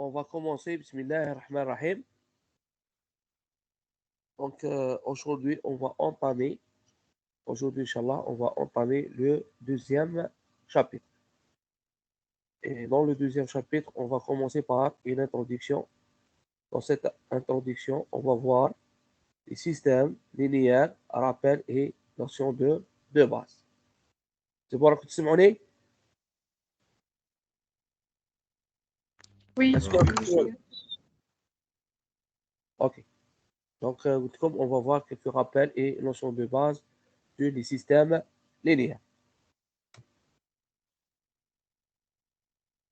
On va commencer. Bismillah ar-Rahman ar-Rahim. Donc, aujourd'hui, Inch'Allah, on va entamer le deuxième chapitre. Et dans le deuxième chapitre, on va commencer par une introduction. Dans cette introduction, on va voir les systèmes linéaires, rappels et notions de base. C'est bon, تسمعوني؟ Oui. Est-ce que... Ok. Donc, comme on va voir quelques rappels et notions de base des systèmes linéaires.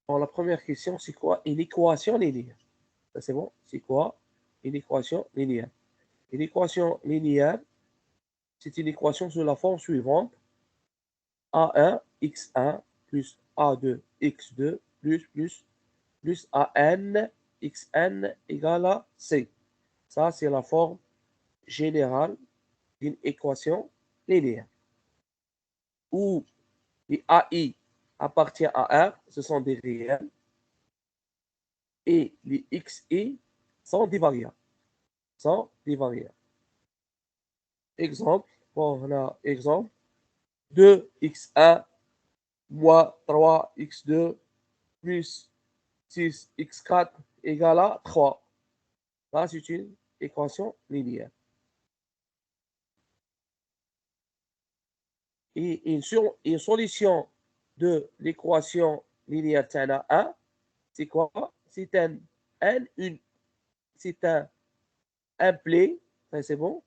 Alors, la première question, c'est quoi une équation linéaire? Ça, c'est bon? C'est quoi une équation linéaire? Une équation linéaire, c'est une équation sous la forme suivante. A1, x1 plus A2, x2 plus AN, xn égale à C. Ça, c'est la forme générale d'une équation linéaire. Où les AI appartiennent à R, ce sont des réels, et les XI sont des variables. Exemple, bon, on a exemple 2x1 moins 3x2 plus 6x4 égale à 3. Là, c'est une équation linéaire. Et une solution de l'équation linéaire تاعنا 1, c'est quoi? C'est un play, c'est bon?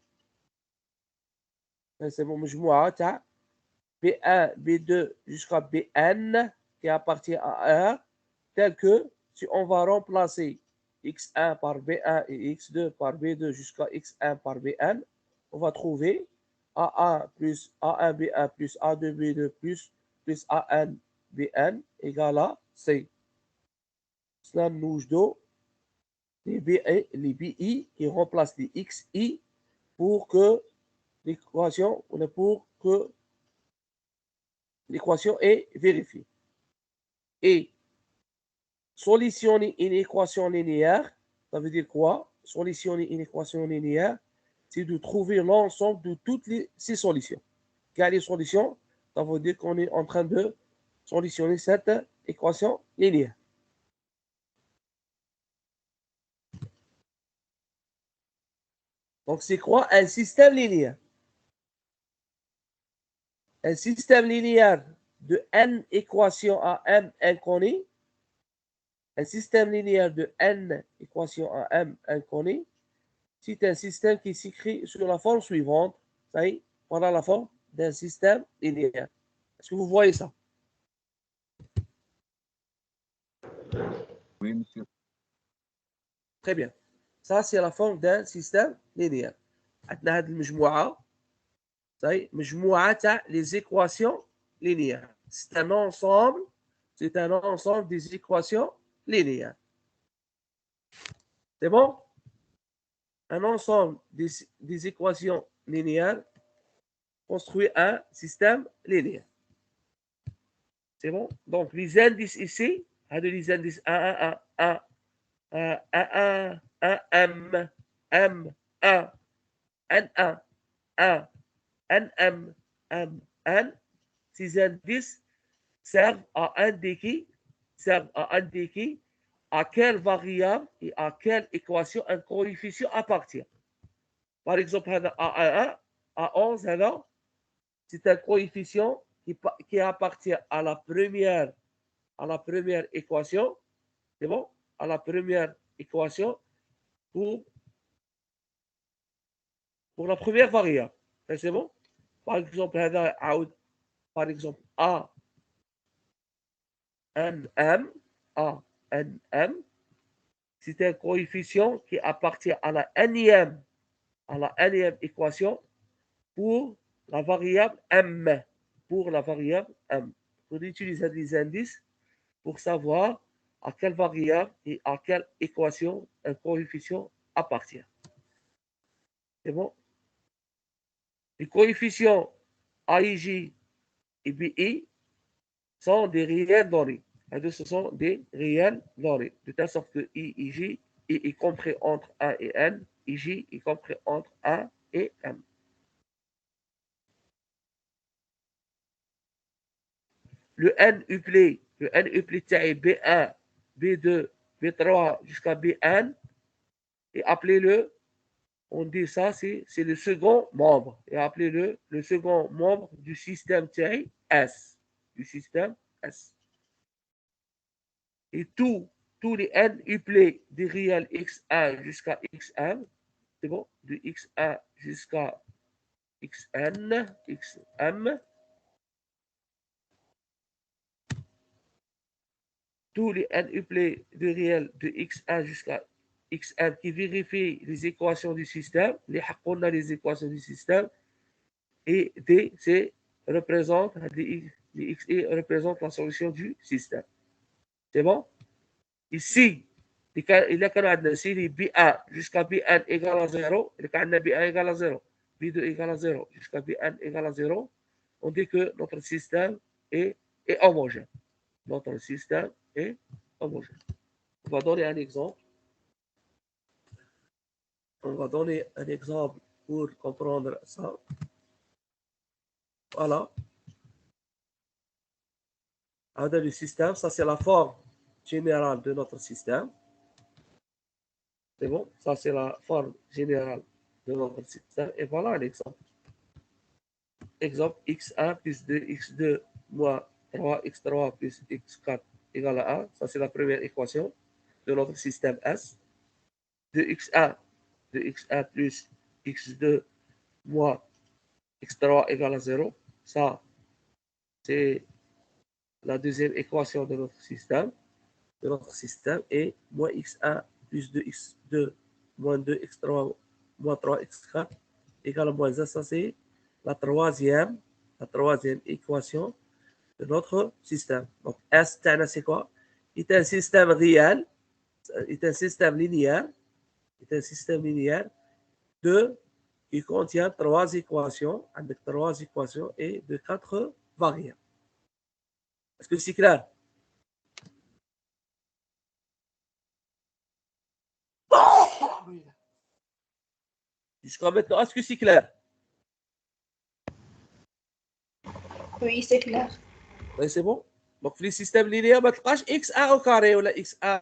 C'est bon, مجموعة تاع B1, B2 jusqu'à Bn qui appartient à R, tel que si on va remplacer x1 par B1 et x2 par B2 jusqu'à x1 par Bn, on va trouver A1 plus A1 B1 plus A2 B2 plus A1 Bn égale à C. Cela nous donne les BI qui remplacent les XI pour que l'équation est vérifiée. Et solutionner une équation linéaire, ça veut dire quoi? Solutionner une équation linéaire, c'est de trouver l'ensemble de toutes ces solutions. Quelle est les solutions? Ça veut dire qu'on est en train de solutionner cette équation linéaire. Donc, c'est quoi un système linéaire? Un système linéaire de n équations à m inconnues. Un système linéaire de n équations à m inconnues, c'est un système qui s'écrit sur la forme suivante. Ça y est, voilà la forme d'un système linéaire. Est-ce que vous voyez ça? Oui, monsieur. Très bien. Ça, c'est la forme d'un système linéaire. عندنا هذه المجموعة. Ça y est, مجموعة تاع les équations linéaires. C'est un ensemble des équations linéaires. C'est bon? Un ensemble des équations linéaires construit un système linéaire. C'est bon? Donc, les indices ici, les indices 1, 1, 1, 1, 1, 1, M, 1, N1, 1, NM, N. Ces indices servent à indiquer à quelle variable et à quelle équation un coefficient appartient. Par exemple, A11, A11, c'est un coefficient qui appartient à la première équation. C'est bon? À la première équation pour la première variable. C'est bon? Par exemple, A NM, c'est un coefficient qui appartient à la énième équation pour la variable M. Pour utiliser des indices pour savoir à quelle variable et à quelle équation un coefficient appartient. C'est bon? Les coefficients AIJ et BI sont des réels donnés. Ce sont des réels dorés, de telle sorte que I et J est compris entre A et N, et J est compris entre A et M. Le N uplé تاعي B1, B2, B3 jusqu'à Bn et appelez-le, on dit ça, c'est le second membre, et appelez-le le second membre du système تاعي S, du système S. Et tous les N uplés des réels X1 jusqu'à Xn, c'est bon, de X1 jusqu'à Xn, Xm, tous les N uplés de réels de X1 jusqu'à Xn qui vérifient les équations du système, les équations du système, et D, c'est représente, les XI représentent la solution du système. C'est bon? Ici, il y a série B1 jusqu'à Bn égale à 0, il y a B1 égale à 0, B2 égale à 0, jusqu'à Bn égale à 0, on dit que notre système est homogène. Notre système est homogène. On va donner un exemple. On va donner un exemple pour comprendre ça. Voilà. Dans le système, ça c'est la forme générale de notre système. C'est bon? Ça c'est la forme générale de notre système. Et voilà un exemple. Exemple, x1 plus 2x2 moins 3x3 plus x4 égale à 1. Ça c'est la première équation de notre système S. 2x1 plus x2 moins x3 égale à 0. Ça, c'est la deuxième équation de notre système. Et moins x1 plus 2x2 moins 2x3 moins 3x4 égale à moins 1. Ça, c'est la troisième équation de notre système. Donc, S, c'est quoi? C'est un système réel, c'est un système linéaire, qui contient trois équations, avec trois équations et de quatre variables. Est-ce que c'est clair? Jusqu'à maintenant, est-ce que c'est clair? Oui, c'est clair. Oui, c'est bon. Donc, les systèmes linéaires, ما تلقاش x1 au carré ou x1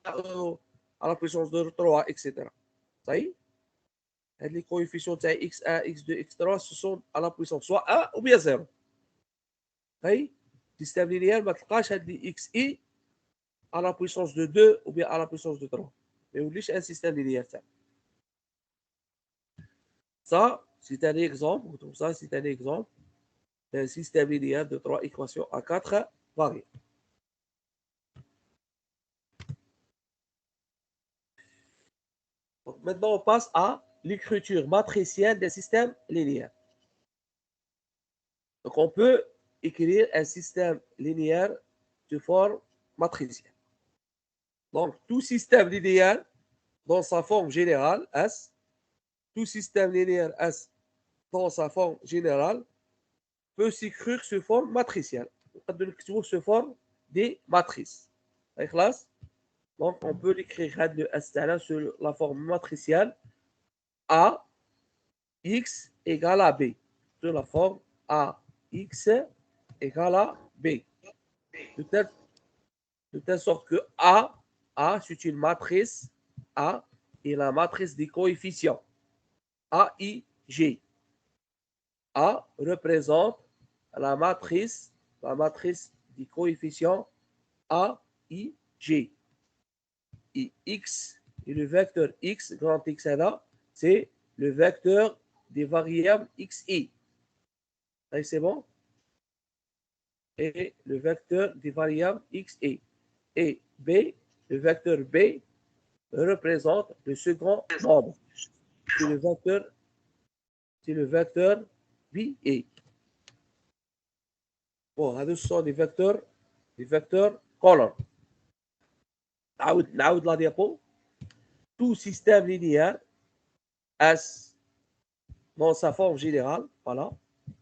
à la puissance de 3, etc. Ça y est? Les coefficients de x1, x2, x3, ce sont à la puissance soit 1 ou bien 0. Ça y est? Système linéaire, ما تلقاش les xi à la puissance de 2 ou bien à la puissance de 3. Mais on dit un système linéaire. Ça, c'est un exemple. Ça, c'est un exemple d'un système linéaire de 3 équations à 4 variables. Donc, maintenant, on passe à l'écriture matricielle des systèmes linéaires. Donc, on peut écrire un système linéaire de forme matricielle. Donc, tout système linéaire, dans sa forme générale, S, tout système linéaire S, dans sa forme générale, peut s'écrire sous forme matricielle. Sous forme des matrices. Donc, on peut l'écrire le S sur la forme matricielle A, X égale à B. Sur la forme A, X égale à B. De telle sorte que A, c'est une matrice A et la matrice des coefficients. A, I, G. A représente la matrice des coefficients A, I, G. Et X, et le vecteur X, grand X là, c'est le vecteur des variables XI. C'est bon? Et le vecteur des variables XI. Et B, le vecteur B, représente le second nombre. C'est le vecteur BE. Bon, ce sont des vecteurs color. نعاود la diapo. Tout système linéaire S dans sa forme générale, voilà,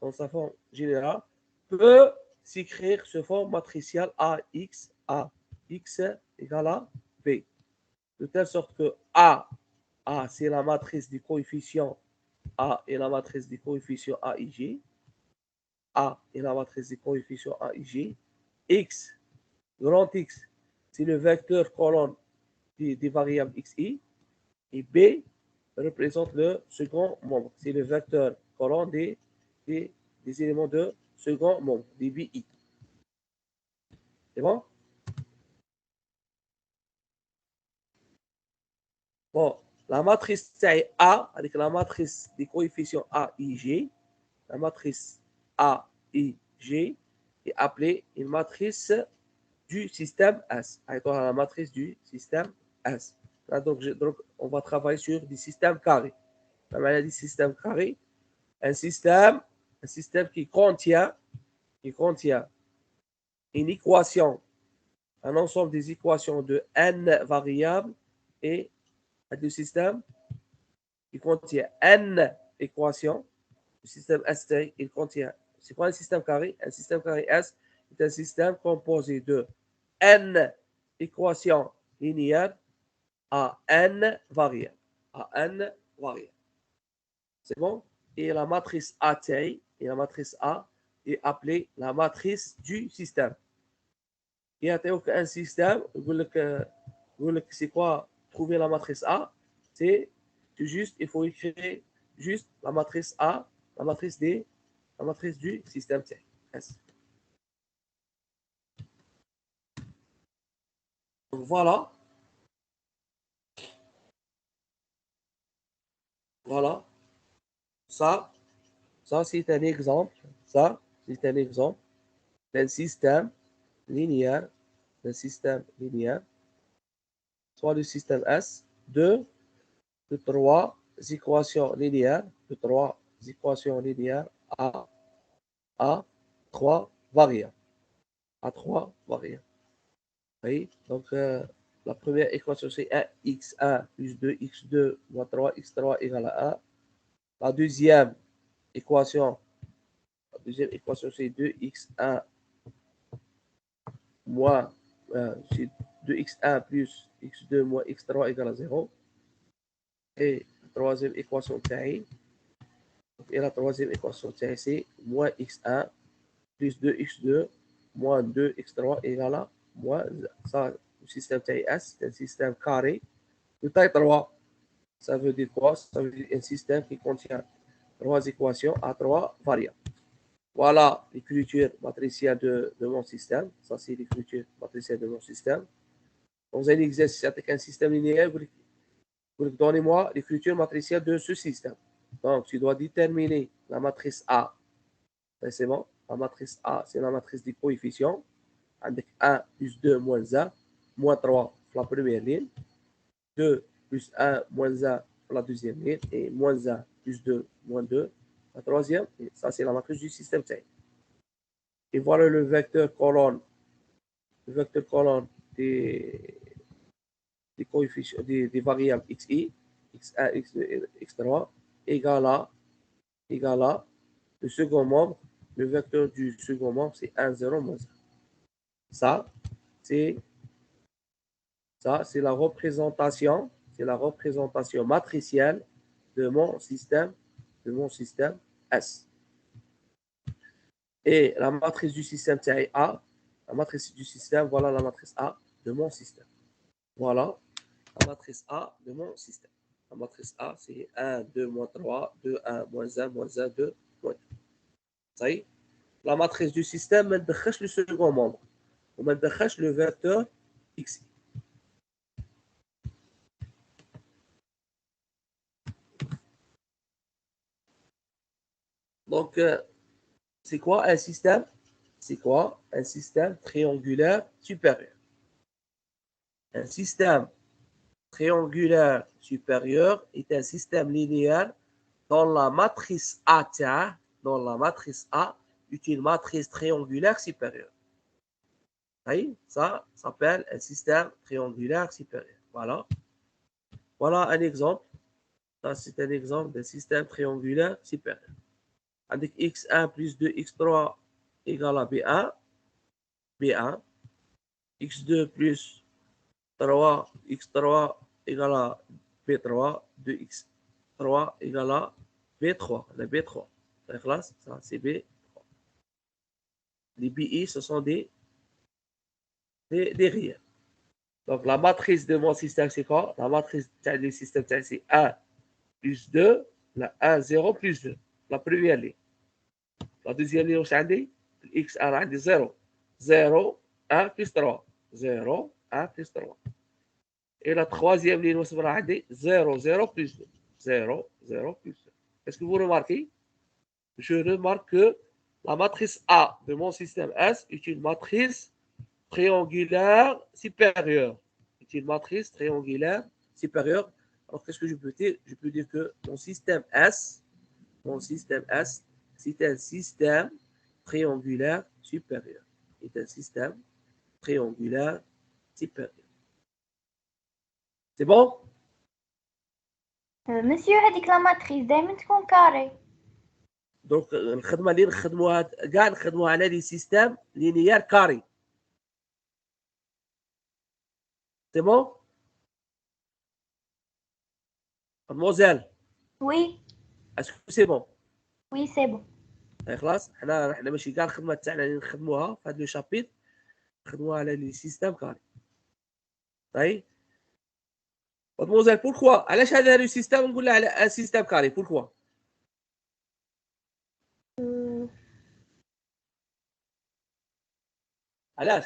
dans sa forme générale, peut s'écrire sous forme matricielle AX, A, X égale à B. De telle sorte que A c'est la matrice du coefficient A et la matrice du coefficient AIJ. A est la matrice du coefficient AIJ. X, grand X, c'est le vecteur colonne des variables XI. Et B représente le second membre. C'est le vecteur colonne des éléments de second membre, des BI. C'est bon? Bon, la matrice A, avec la matrice des coefficients AIG, la matrice AIG est appelée une matrice du système S. Avec la matrice du système S. Là, donc, on va travailler sur des systèmes carrés. La maladie du système carré, un système qui contient une équation, un ensemble des équations de n variables et un système qui contient n équations. Le système S, il contient, c'est pas un système carré. Un système carré S est un système composé de n équations linéaires à n variables. C'est bon? Et la matrice A est appelée la matrice du système. Il y a un système, c'est quoi trouver la matrice A? C'est juste, il faut écrire juste la matrice A, la matrice du système S. Donc voilà. Ça c'est un exemple. D'un système linéaire, soit le système S, de trois équations linéaires, à trois variables. Oui, donc la première équation c'est 1x1 plus 2x2 moins 3x3 égale à 1. La deuxième équation c'est 2x1 moins 2x1 plus x2 moins x3 égale à 0. Et la troisième équation c'est moins x1 plus 2x2 moins 2x3 égale à moins ça. Le système TIS, c'est un système carré de taille 3. Ça veut dire quoi? Ça veut dire un système qui contient trois équations à trois variables. Voilà l'écriture matricielle de mon système. Ça, c'est l'écriture matricielle de mon système. Dans un exercice avec un système linéaire, vous donnez-moi l'écriture matricielle de ce système. Donc, tu dois déterminer la matrice A. C'est bon? La matrice A, c'est la matrice des coefficients. Avec 1 plus 2 moins 1, moins 3 pour la première ligne. 2 plus 1 moins 1 pour la deuxième ligne. Et moins 1 plus 2 moins 2 la troisième. Et ça, c'est la matrice du système T. Et voilà le vecteur colonne des coefficients, des variables xi, x1, x2, x3, égale à le second membre. Le vecteur du second membre, c'est 1, 0, moins 1. Ça, c'est la représentation matricielle de mon système S. Et la matrice du système A, la matrice du système, voilà la matrice A de mon système. Voilà la matrice A de mon système. La matrice A, c'est 1, 2, moins 3, 2, 1, moins 1, moins 1, 2, moins 2. Ça y est. La matrice du système, on décroche le second membre. On décroche le vecteur X. Donc, c'est quoi un système? C'est quoi un système triangulaire supérieur? Un système triangulaire supérieur est un système linéaire dont la matrice A est une matrice triangulaire supérieure. Oui, ça s'appelle un système triangulaire supérieur. Voilà. Voilà un exemple. Ça, c'est un exemple d'un système triangulaire supérieur. Avec x1 plus 2x3 égale à B1. x2 plus 3, x3 égale à b3, 2x3 égale à b3, la b3. La classe, ça c'est b3. Les BI, ce sont des réels. Donc la matrice de mon système, c'est quoi? La matrice du système, c'est 1 plus 2, la 1, 0 plus 2. La première ligne. La deuxième ligne, c'est x1 عندي 0. 0, 1 plus 3. 0, 1 plus 3. Et la troisième ligne, c'est 0, 0 plus 2. 0, 0 plus 2. Est-ce que vous remarquez? Je remarque que la matrice A de mon système S est une matrice triangulaire supérieure. C'est une matrice triangulaire supérieure. Alors, qu'est-ce que je peux dire? Je peux dire que mon système S, c'est un système triangulaire supérieur. C'est un système triangulaire supérieur. C'est bon? Monsieur, هذيك لا ماتريس دائما تكون كاري. دونك الخدمه اللي نخدموها كاع نخدموها على لي سيستيم لينيير كاري. سي بون؟ مادموزيل. وي. اسكو سي بون؟ وي سي بون. خلاص حنا ماشي كاع الخدمه تاعنا اللي نخدموها في هذا لو شابيت نخدموها على لي سيستيم كاري. طيب مادموزيل بوركوا علاش هذا لو سيستيم نقول له على ان سيستيم كاري بوركوا؟ علاش؟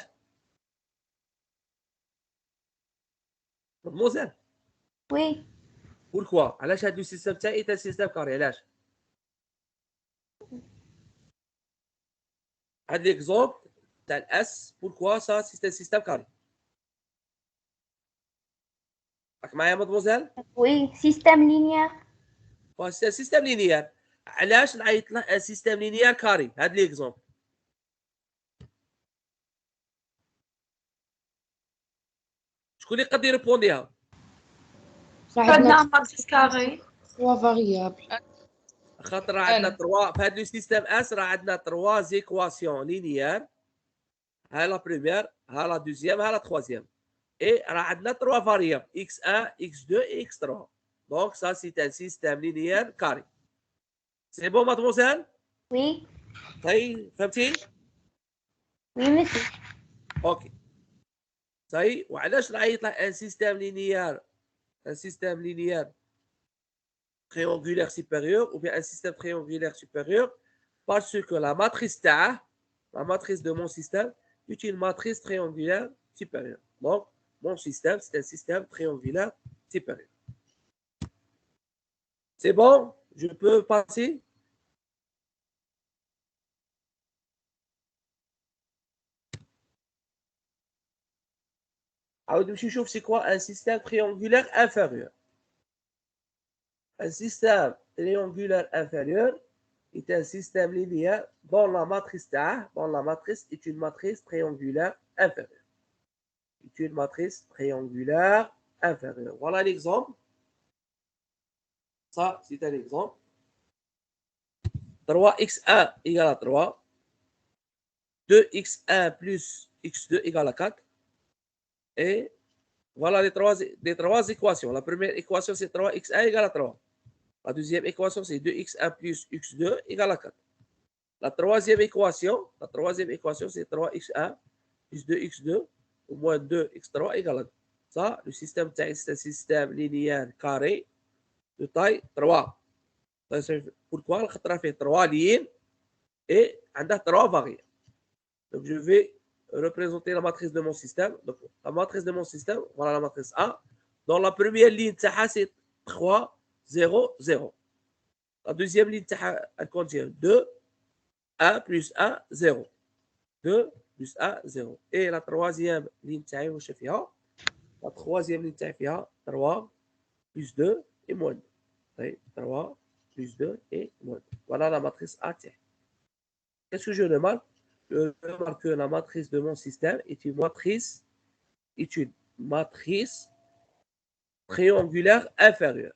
مادموزيل. وي. بوركوا علاش هذا لو سيستيم تاعي تاع سيستيم كاري علاش؟ هاد ليكزومبل تاع الاس بوركوا سا سي سيستيم كاري. راك معايا مادموزيل؟ وي سيستيم لينيير. سي سيستيم لينيير. علاش نعيط له سيستيم لينيير كاري؟ هاد ليكزومبل شكون اللي يقدر يريبونديها؟ عندنا ماتريس كاري 3 فاريابل. خاطر عندنا 3 في هذا لو سيستيم اس راه عندنا 3 زيكواسيون لينيير. ها لا بريمير، ها لا دوزيام، ها لا تخوازيام. اي راه عندنا 3 فاريابل x1 x2 et x3. دونك سا سي ان سيستيم لينيير كاري. سي بون مادموزيل؟ وي. طيب فهمتي؟ وي مسيو. اوكي صحيح. وعلاش نعيط له ان سيستيم لينيير؟ un système linéaire triangulaire supérieur ou bien un système triangulaire supérieur parce que la matrice de mon système est une matrice triangulaire supérieure. Donc, mon système, c'est un système triangulaire supérieur. C'est bon? Je peux passer? Alors, c'est quoi un système triangulaire inférieur? Un système triangulaire inférieur est un système linéaire dont la matrice est une matrice triangulaire inférieure. C'est une matrice triangulaire inférieure. Voilà l'exemple. Ça, c'est un exemple. 3x1 égale à 3. 2x1 plus x2 égale à 4. Et voilà les trois équations. La première équation, c'est 3x1 égale à 3. La deuxième équation, c'est 2x1 plus x2 égale à 4. La troisième équation, c'est 3x1 plus 2x2 au moins 2x3 égale à 2. Ça, le système, c'est un système linéaire carré de taille 3. Pourquoi? On a fait 3 lignes et on a 3 variables. Donc, je vais représenter la matrice de mon système. Donc, la matrice de mon système, voilà la matrice A. Dans la première ligne, c'est 3, 0, 0. La deuxième ligne, elle contient 2, 1 plus 1, 0. 2 plus 1, 0. Et la troisième ligne, la troisième ligne, 3 plus 2 et moins 2. 3 plus 2 et moins 2. Voilà la matrice A. Qu'est-ce que je remarque? Je remarque que la matrice de mon système est une matrice triangulaire inférieure.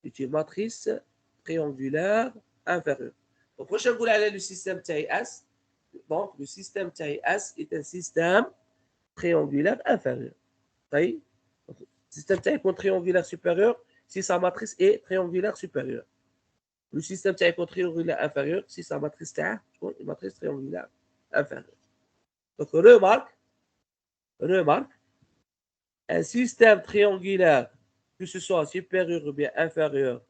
C'est une matrice triangulaire inférieure. Donc, prochain coup, le système TIS. Donc, le système TIS est un système triangulaire inférieure. طيب السيستم تاعي يكون triangulaire supérieur si sa matrice est triangulaire supérieure. Le système تاعي يكون triangulaire inférieur si sa matrice تاعه تكون une matrice triangulaire inférieure. Donc remarque, un système triangulaire, que ce soit supérieur ou bien inférieur,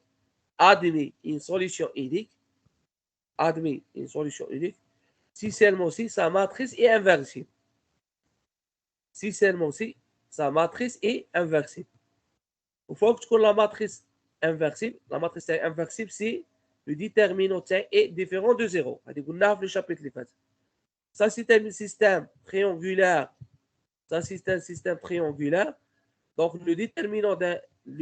admet une solution unique, si seulement si sa matrice est inversible. Si seulement si sa matrice est inversible. Il faut que la matrice inversible, si le déterminant est différent de 0. On a vu le chapitre. Ça, c'est un système triangulaire. Donc, le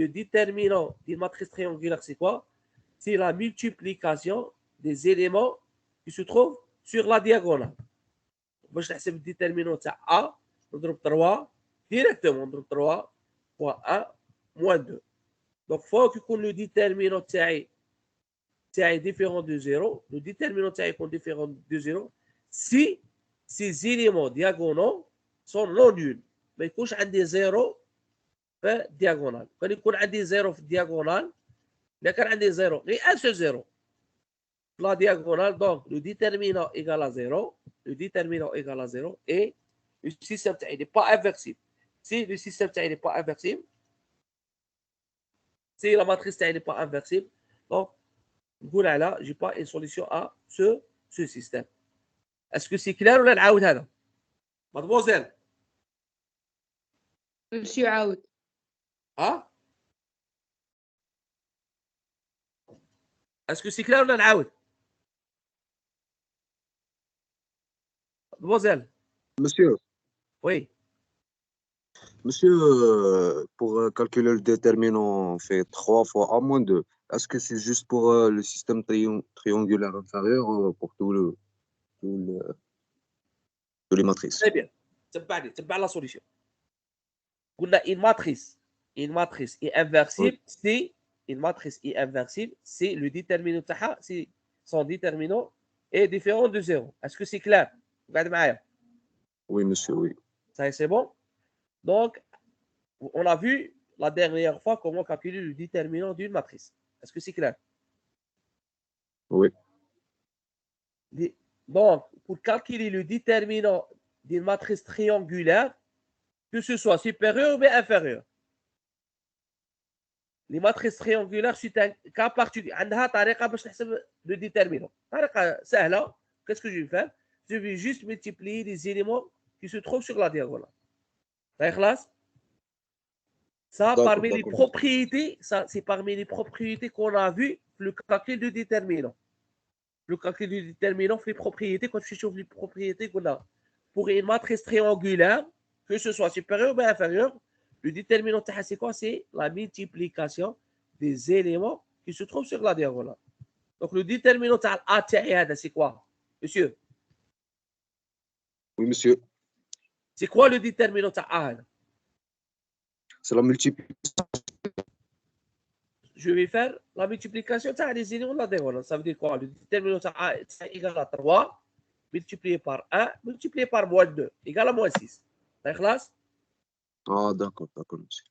déterminant d'une matrice triangulaire, c'est quoi? C'est la multiplication des éléments qui se trouvent sur la diagonale. باش نحسب الديترمينون تاع A, نضرب 3 directement, نضرب 3 fois 1 moins 2. Donc, il faut que le déterminant تاعي différent de 0. Le déterminant تاعي يكون différent de 0 si ces éléments diagonaux sont non nuls. ما يكونش عندي 0 في diagonale. كان يكون عندي 0 في diagonale, إذا كان عندي 0 غير un seul 0 la diagonale, donc le déterminant égale à 0, et le système n'est pas inversible. Si le système n'est pas inversible, si la matrice n'est pas inversible, donc là, je n'ai pas une solution à ce système. Est-ce que c'est clair ou là, mademoiselle? Monsieur Aoud. Hein? Est-ce que c'est clair ou là, Mademoiselle. Monsieur. Oui. Monsieur, pour calculer le déterminant, on fait 3 fois A moins 2. Est-ce que c'est juste pour le système triangulaire inférieur ou pour tous les matrices? Très bien. C'est pas la solution. On a une matrice est inversible, oui. Une matrice est inversible, c'est le déterminant, si son déterminant est différent de 0. Est-ce que c'est clair? Oui, monsieur, oui. Ça, c'est bon? Donc, on a vu la dernière fois comment calculer le déterminant d'une matrice. Est-ce que c'est clair? Oui. Donc, pour calculer le déterminant d'une matrice triangulaire, que ce soit supérieur ou inférieur, les matrices triangulaires, c'est un cas particulier. عندها طريقة باش نحسب le déterminant. طريقة سهلة. Qu'est-ce que je vais faire? Je vais juste multiplier les éléments qui se trouvent sur la diagonale. Ça, parmi les propriétés, c'est parmi les propriétés qu'on a vues, le calcul du déterminant. Le calcul du déterminant fait les propriétés, quand je trouve les propriétés qu'on a pour une matrice triangulaire, que ce soit supérieur ou inférieur, le déterminant, c'est quoi? C'est la multiplication des éléments qui se trouvent sur la diagonale. Donc, le déterminant A, c'est quoi, monsieur? Oui, monsieur. C'est quoi le déterminant A? C'est la multiplication. Je vais faire la multiplication des éléments de la diagonale. Ça veut dire quoi? Le déterminant A est égal à 3 multiplié par 1 multiplié par moins 2 égal à moins 6. Ça classe? Ah, d'accord, monsieur.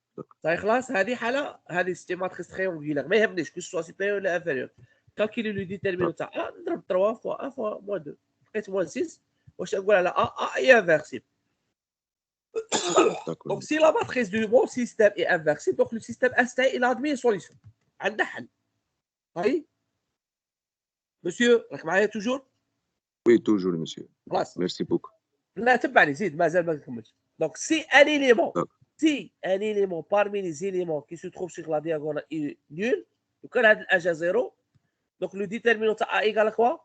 Ça classe? هذه c'est une matrice triangulaire. ما يهمنيش que ce soit supérieur ou inférieur. Calculer le déterminant A, نضرب 3 fois 1 fois moins 2. لقيت moins 6. واش نقول على A est inversible. Donc, si la matrice du bon système est inversible, donc le système S il a admis une solution. عندنا حل. Oui? Monsieur, راك معايا toujours? Oui, toujours, monsieur. خلاص. Merci beaucoup. لا تبعني زيد مازال ما كملتش. Donc, si un élément parmi les éléments qui se trouvent sur la diagonale est nul, وكان هذا الأج 0, donc le déterminant A égale à quoi?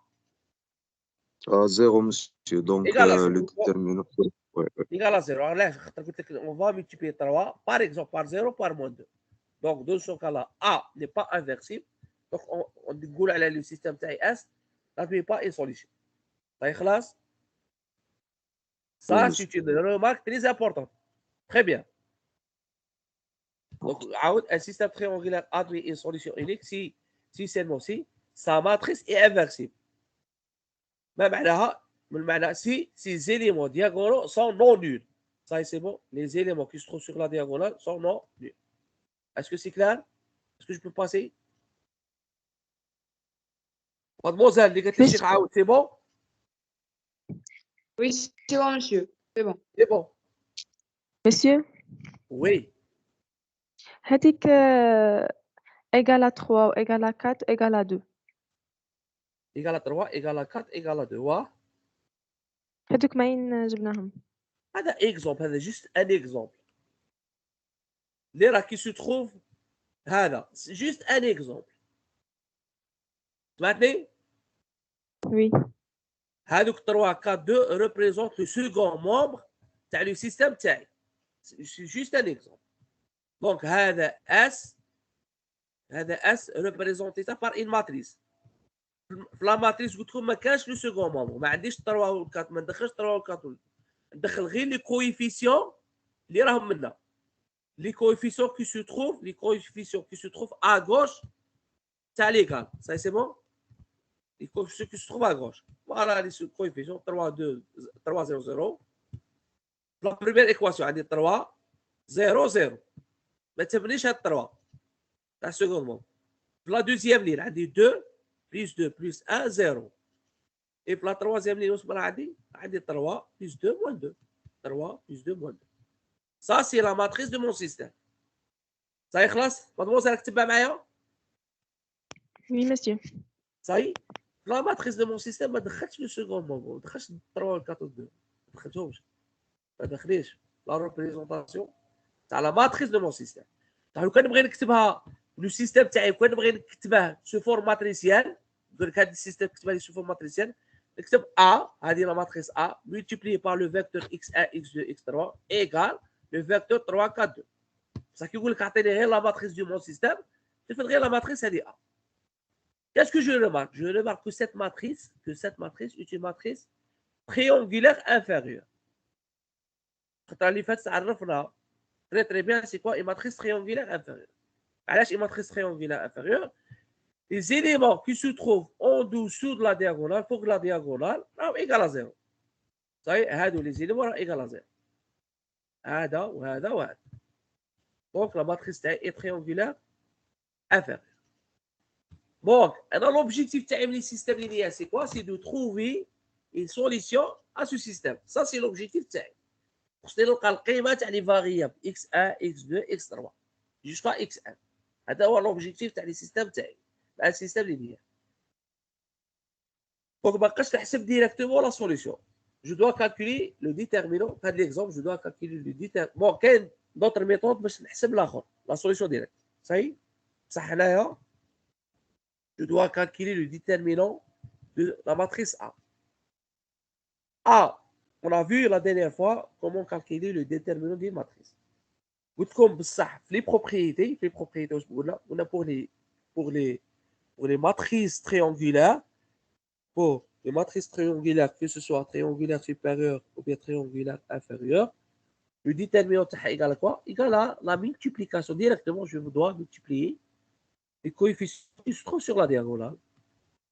À 0, monsieur. Donc, le déterminant. Ouais. Égal à 0. Alors là, on va multiplier 3, par exemple, par 0, par moins 2. Donc, dans ce cas-là, A n'est pas inversible. Donc, on dit que le système S n'admet pas une solution. Ça, c'est une remarque très importante. Très bien. Donc, un système triangulaire admet une solution unique si seulement si sa matrice est inversible. ما معناها؟ من معنى si ces éléments diagonaux sont non nuls. Ça, c'est bon. Les éléments qui se trouvent sur la diagonale sont non nuls. Est-ce que c'est clair? Est-ce que je peux passer? Mademoiselle, c'est bon? Oui, c'est bon, monsieur. C'est bon. C'est bon. Monsieur, Oui. هذيك égale à 3 égale à 4 égale à 2. Égal à 3, égal à 4, égal à 2. Ouais. هذوك معين جبناهم. هذا exemple, هذا juste un exemple. Les rats qui se trouvent, هذا, c'est juste un exemple. Maintenant, Oui. هذوك 3, 4, 2 représentent le second membre تاع le système تاعي. C'est juste un exemple. Donc, هذا S représenté ça par une matrice. La matrice قلت لكم ما كانش لو second membre. ما عنديش 3 و 4 ما ندخلش 3 و 4 ندخل غير لي كويفيسيون اللي راهم منا. Les coefficients qui se trouvent à gauche, c'est l'égal. Ça, c'est bon? Les coefficients qui se trouvent à gauche. Voilà les coefficients 3, 2, 3, 0, 0. La première équation, on dit 3, 0, 0. Mais tu as 3. La seconde membre. La deuxième ligne, on dit 2, plus 2, plus 1, 0. Et pour la troisième ligne, on dit 3, plus 2, moins 2. 3, plus 2, moins 2. Ça, c'est la matrice de mon système. Ça y est, classe? Mademoiselle, tu vas bien? Oui, monsieur. Ça y est? La matrice de mon système, je ne le second membre. Je ne 3, 4, 2. Je ne la représentation. C'est la matrice de mon système. Quand on veut écrire le système, quand on veut écrire sous forme matricielle, le système sous forme matricielle, écrire A, c'est la matrice A, multiplié par le vecteur x1, x2, x3, égale le vecteur 3, 4, 2. Ça qui veut dire la matrice de mon système, je fais la matrice, elle est A. Qu'est-ce que je remarque? Je remarque que cette matrice est une matrice triangulaire inférieure. Très très bien, c'est quoi une matrice triangulaire inférieure? Alors, une matrice triangulaire inférieure, les éléments qui se trouvent en dessous de la diagonale, pour que la diagonale est égale à 0. Ça y est, les éléments sont égaux à 0. هذا وهذا وهذا. Donc, la matrice est triangulaire inférieure. Donc, l'objectif du système linéaire, c'est quoi? C'est de trouver une solution à ce système. Ça, c'est l'objectif. C'est les variables x1, x2, x3 jusqu'à x1. C'est l'objectif du système linéaire. Donc, je vais directement la solution. Je dois calculer le déterminant. Par l'exemple, je dois calculer le déterminant. Bon, il y a d'autres méthodes, mais je vais la solution directe. Ça y est? Ça y est? Je dois calculer le déterminant de la matrice A. A, on a vu la dernière fois comment calculer le déterminant d'une matrice. Comme les propriétés, on a pour les matrices triangulaires, pour les matrices triangulaires, que ce soit triangulaire supérieur ou bien triangulaire inférieur, le déterminant est égal à quoi? Égal à la multiplication. Directement, je dois multiplier les coefficients qui se trouvent sur la diagonale.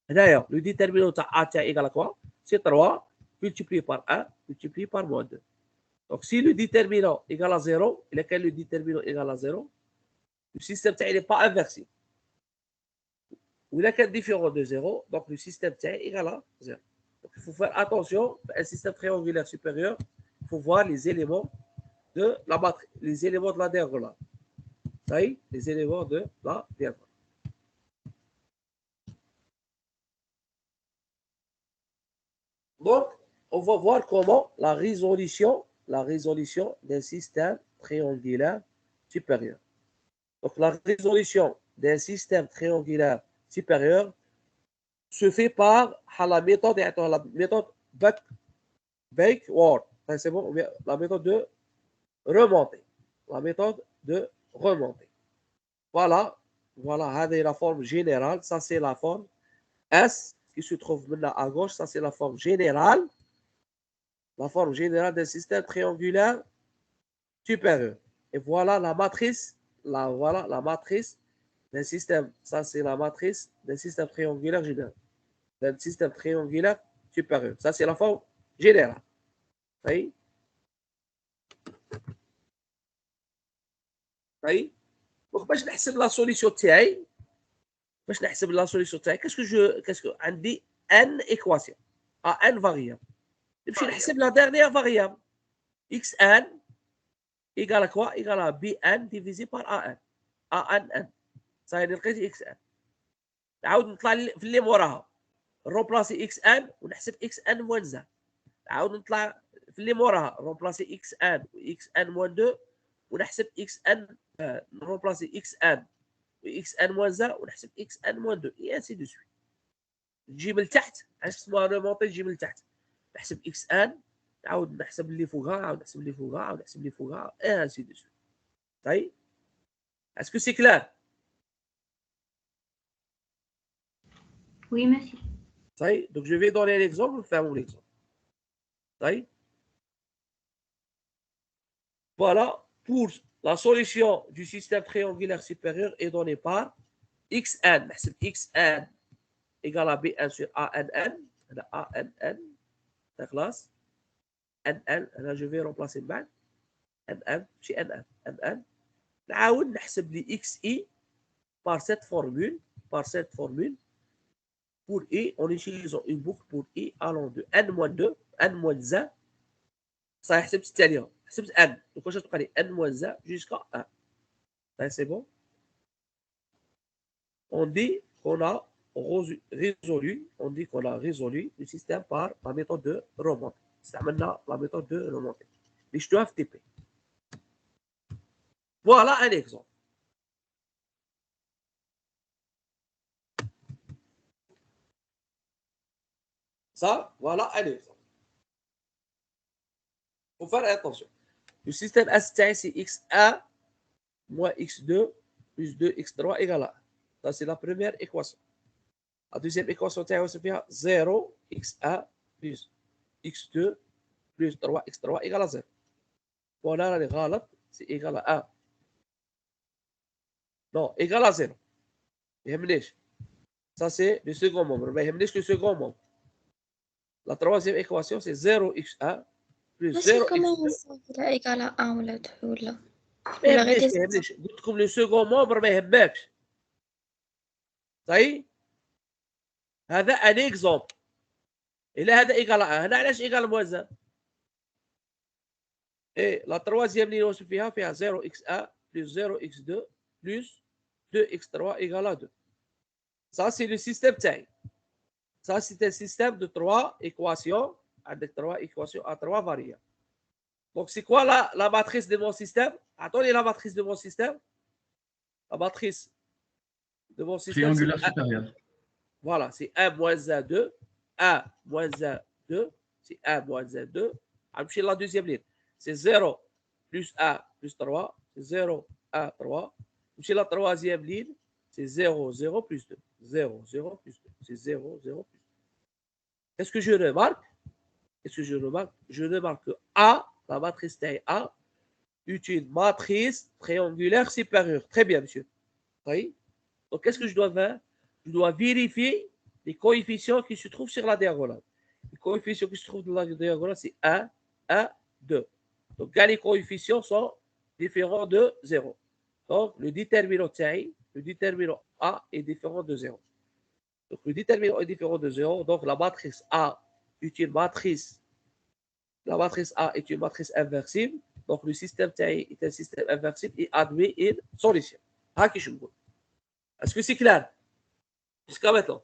D'ailleurs, le déterminant A est égal à quoi? C'est 3 multiplié par 1 multiplié par moins 2. Donc, si le déterminant est égal à 0, et lequel le déterminant est égal à 0, le système n'est pas inversé. Ou il est différent de 0, donc le système est égal à 0. Donc, il faut faire attention, un système triangulaire supérieur, il faut voir les éléments de la matrice, les éléments de la diagonale. Ça y est, les éléments de la diagonale. Donc, on va voir comment la résolution d'un système triangulaire supérieur. Donc, la résolution d'un système triangulaire supérieur se fait par la méthode backward. C'est bon, la méthode de remonter. La méthode de remonter. Voilà, c'est la forme générale. Ça, c'est la forme S qui se trouve maintenant à gauche. Ça, c'est la forme générale. La forme générale d'un système triangulaire supérieur. Et voilà la matrice. Voilà la matrice d'un système. Ça, c'est la matrice d'un système triangulaire général. D'un système triangulaire supérieur. Ça, c'est la forme générale. Oui. طيب دونك باش نحسب لا سوليسيون تاعي qu'est-ce que عندي ان ايكواسيون ان فاريابل نمشي نحسب لا ديرنيير فاريابل اكس ان ايكال كوا ايكال بي ان ديفيزي بار ان ان صاير لقيت اكس ان نعاود نطلع في اللي موراها روبلاسي اكس ان ونحسب اكس ان موان زان نعاود نطلع في اللي موراها روبلاسي اكس ان واكس ان موان 2 ونحسب اكس ان نروبلاسي اكس ان واكس ان موان زان ونحسب اكس ان موان 2 اي انسي دو سويت نجي من التحت علاش اسمها ريمونتي نجي من التحت نحسب اكس ان نعاود نحسب اللي فوقها نعاود نحسب اللي فوقها نعاود نحسب اللي فوقها اي انسي دو سويت طيب اسكو سي كلار Oui, monsieur. طيب donc je vais donner l'exemple نفهموا l'exemple طيب voilà pour la solution du système triangulaire supérieur est donnée par xn نحسب xn égale à bn sur ann هذا ann خلاص nn هنا je vais remplacer بعد nn ماشي nn نعاود نحسب لي xi par cette formule pour i en utilisant une boucle pour i allant de n-2 n-1 ça يحسب التالي حسبت n donc واش تبقى لي n-1 jusqu'à 1 ça c'est bon on dit qu'on a résolu le système par la méthode de remontée استعملنا la méthode de remontée اللي شفتوها في TP voilà un exemple ça voilà un exemple faut faire attention le système S c'est x1 moins x2 plus 2x3 égale à 1 ça c'est la première équation la deuxième équation c'est 0 x1 plus x2 plus 3x3 égale à 0 voilà les غلط c'est égal à 1 non égal à 0 ما يهمنيش ça c'est le second membre ما يهمنيش le second membre la troisième équation c'est 0x1 plus 0x2 إذا إيكال 1 ولا 2 ولا ما يهمنيش قلت لكم لو سكون مومبر ما يهمكش صحيح هذا ان اكزومبل الى هذا ايكال هنا علاش ايكال موازن اي لا تروازيام اللي نوصل فيها 0 x 1 plus 0 x 2 plus 2 x 3 égale à 2 ça c'est le système تاعي ça c'est un système de 3 équations عندك 3 équations à 3 variables. Donc, c'est quoi la matrice de mon système? Attendez la matrice de mon système. La matrice de mon système. Triangulaire supérieur. Voilà, c'est 1 moins 1, 2. 1 moins 1, 2. C'est 1 moins 1, 2. Après la deuxième ligne. C'est 0 plus 1 plus 3. C'est 0, 1, 3. Après la troisième ligne. C'est 0, 0 plus 2. 0, 0 plus 2. C'est 0, 0 plus 2. Qu'est-ce que je remarque? Je remarque que A, la matrice taille A, est une matrice triangulaire supérieure. Très bien, monsieur. Oui. Donc, qu'est-ce que je dois faire? Je dois vérifier les coefficients qui se trouvent sur la diagonale. Les coefficients qui se trouvent dans la diagonale, c'est 1, 1, 2. Donc, les coefficients sont différents de 0. Donc, le déterminant A est différent de 0. Donc, le déterminant est différent de 0. Donc, la matrice A est une matrice. La matrice A est une matrice inversible. Donc, le système TAI est un système inversible et admet une solution. Est-ce que c'est clair? Jusqu'à maintenant.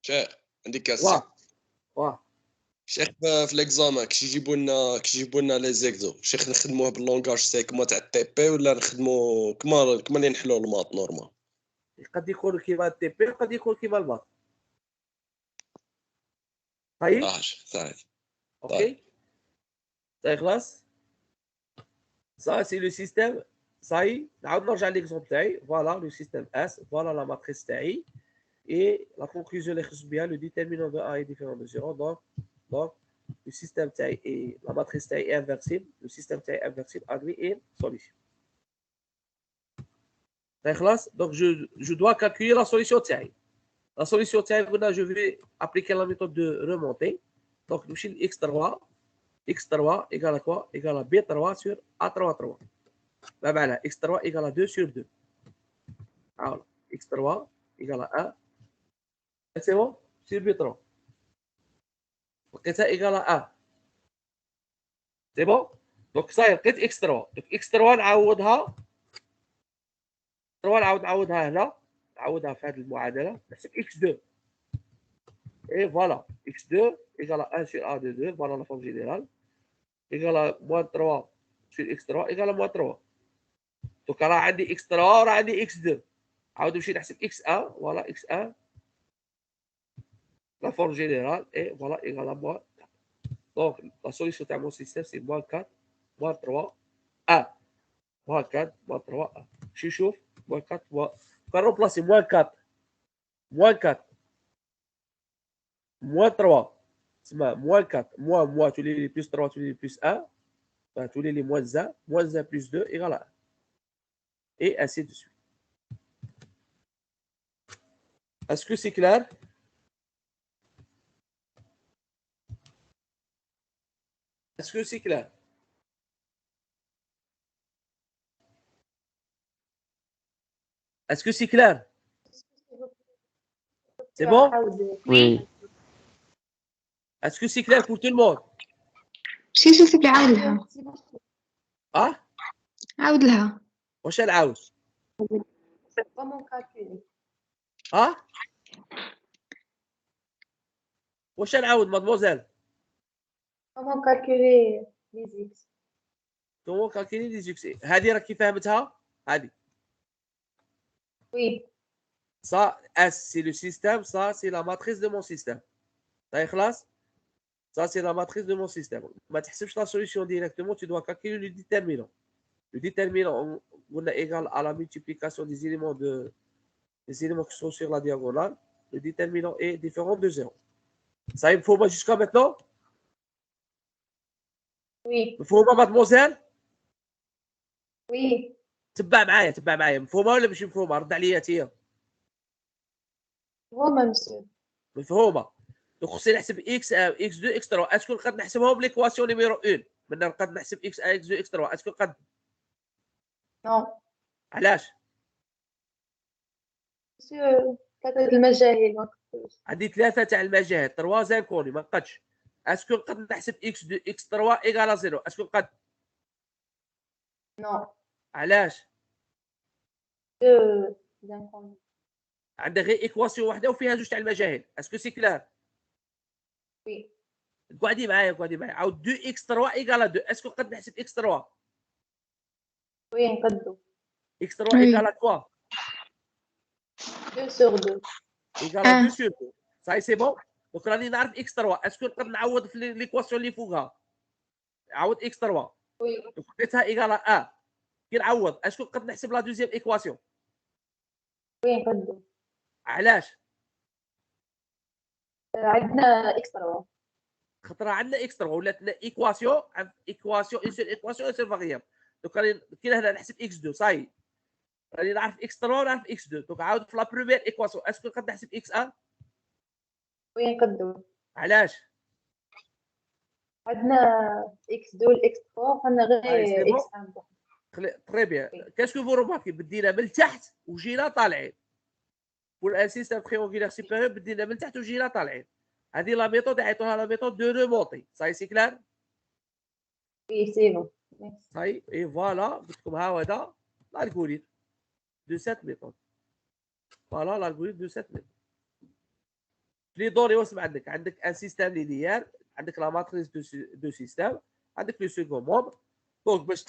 شيخ عندي كاسة واه شيخ في ليكزامان كي يجيبوا لنا لي زيكزو شيخ نخدموه باللونغاج سي كما تاع التي بي ولا نخدموا كما اللي نحلوا الماط نورمال قد يكون كيما التي بي وقد يكون كيما الماط طيب صحيح اوكي طيب خلاص ça c'est le système ça y est نعاود نرجع ليكزومبل تاعي voilà le système S voilà la matrice تاعي et la conclusion اللي خرج بها le déterminant de A est différent de 0 donc le système تاعي et la matrice تاعي est inversible le système تاعي inversible admet une solution طيب خلاص donc je dois calculer la solution تاعي la solution تاعي قلنا je vais appliquer la méthode de remontée donc نمشي ل x3 égale à quoi égale à b3 sur a3 3 Bah voilà, x3 égale à 2 sur 2. Alors, x3 égale à 1. C'est bon? Sur B3. لقيتها égale à 1. C'est bon? Donc ça لقيت x3. Donc x3 نعوضها. x3 نعوضها هنا. نعوضها في هذه المعادلة. نحسب x2. Et voilà, x2 égale à 1 sur a de 2. Voilà la forme générale. Égale à moins 3 sur x3 égale à moins 3. Donc راه عندي x3 وراه عندي x2. عاود نمشي نحسب x1. Voilà x1. La forme générale est voilà égale à moins 4. Donc la solution de mon système c'est moins 4, moins 3, 1. Moins 4, moins 3, 1. Je chauffe, moins 4, moins. On va remplacer moins 4, moins 4, moins 3. C'est moins 4, moins, tous les plus 3, tous les plus 1. Enfin, tous les moins 1 plus 2 égale à 1. Et ainsi de suite. Est-ce que c'est clair? Est-ce que c'est clair? Est-ce que c'est clair? C'est bon? Oui. Est-ce que c'est clair pour tout le monde? شي شوف لي عاودها اه عاود لها واش نعاود؟ اه واش نعاود مادموزيل؟ Comment calculer les x? كومون كالكيلي لي زيكس. هذه راكي فهمتها؟ هذه Oui. ça S c'est le système, ça c'est la matrice de mon système. صاي خلاص؟ Ça c'est la matrice de mon système. ما تحسبش la solution directement, tu dois calculer le déterminant. Le déterminant on a égal à la multiplication des éléments qui sont sur la diagonale. Le déterminant est différent de 0. Ça il faut jusqu'à maintenant? Oui. مفهومه mademoiselle؟ Oui. تبع معايا مفهومه ولا مش مفهومه؟ رد عليا هي. Vraiment, monsieur. مفهومه. دونك خصني نحسب x1 x2 x3. اسكو نقدر نحسبهم ليكواسيون نيميرو 1 من نقدر نحسب x1 x2 x3 اسكو نقدر؟ Non. علاش؟ Monsieur, كثرة المجاهيل ما نقدرش. عندي 3 تاع المجاهد 3 زانكوني ما نقدش. اسكو نقدر نحسب x2 x3 ايغال 0 اسكو نقدر؟ Non. علاش؟ Deux inconnus. عندها غير ايكواسيون واحده وفيها جوج تاع المجاهد. اسكو سي كلار؟ Oui. قعدي معايا عاود 2 x3 ايغال 2 اسكو نقدر نحسب x3؟ Oui, نقدروا. x3 ايغال 3 2 sur 2. ايغال 2 sur 2. صاي سي بون. دونك راني نعرف x3 اسكو نقدر نعوض في ليكواسيون اللي فوقها. عوض x3. Oui. دونك لقيتها ايغال 1. كي نعوض اسكو نقدر نحسب لا دوزيام ايكواسيون؟ Oui, نقدروا. علاش؟ عندنا x3. خاطر عندنا x3 ولات لنا ايكواسيون اون سول ايكواسيون سير فاريابل. دونك راني كي هنا نحسب x2 صاي راني نعرف x3 ونعرف x2. دونك عاود في لا بروميير ايكواسيون اسكو نقدر نحسب x1؟ Oui, نقدروا. علاش؟ عندنا x2 x3 وعندنا غير x1. تري بيان. كاسكو فو روماركي بدينا من تحت وجينا طالعين. بور ان سيستم تريونغولير سوبيريور بدينا من تحت وجينا طالعين. هذه لا ميثود عيطوها لا ميثود دو ريمونتي. صاي سي كلار؟ Oui, c'est bon. Merci. صاي اي فوالا قلت لكم ها هو هذا الالغوريثم دو سيت ميثود. فوالا الالغوريثم دو سيت ميثود. لي دوني واسمع عندك ان سيستم لينيير، عندك لا ماتريس دو سيستم، عندك لو سيكون مومبر. دونك باش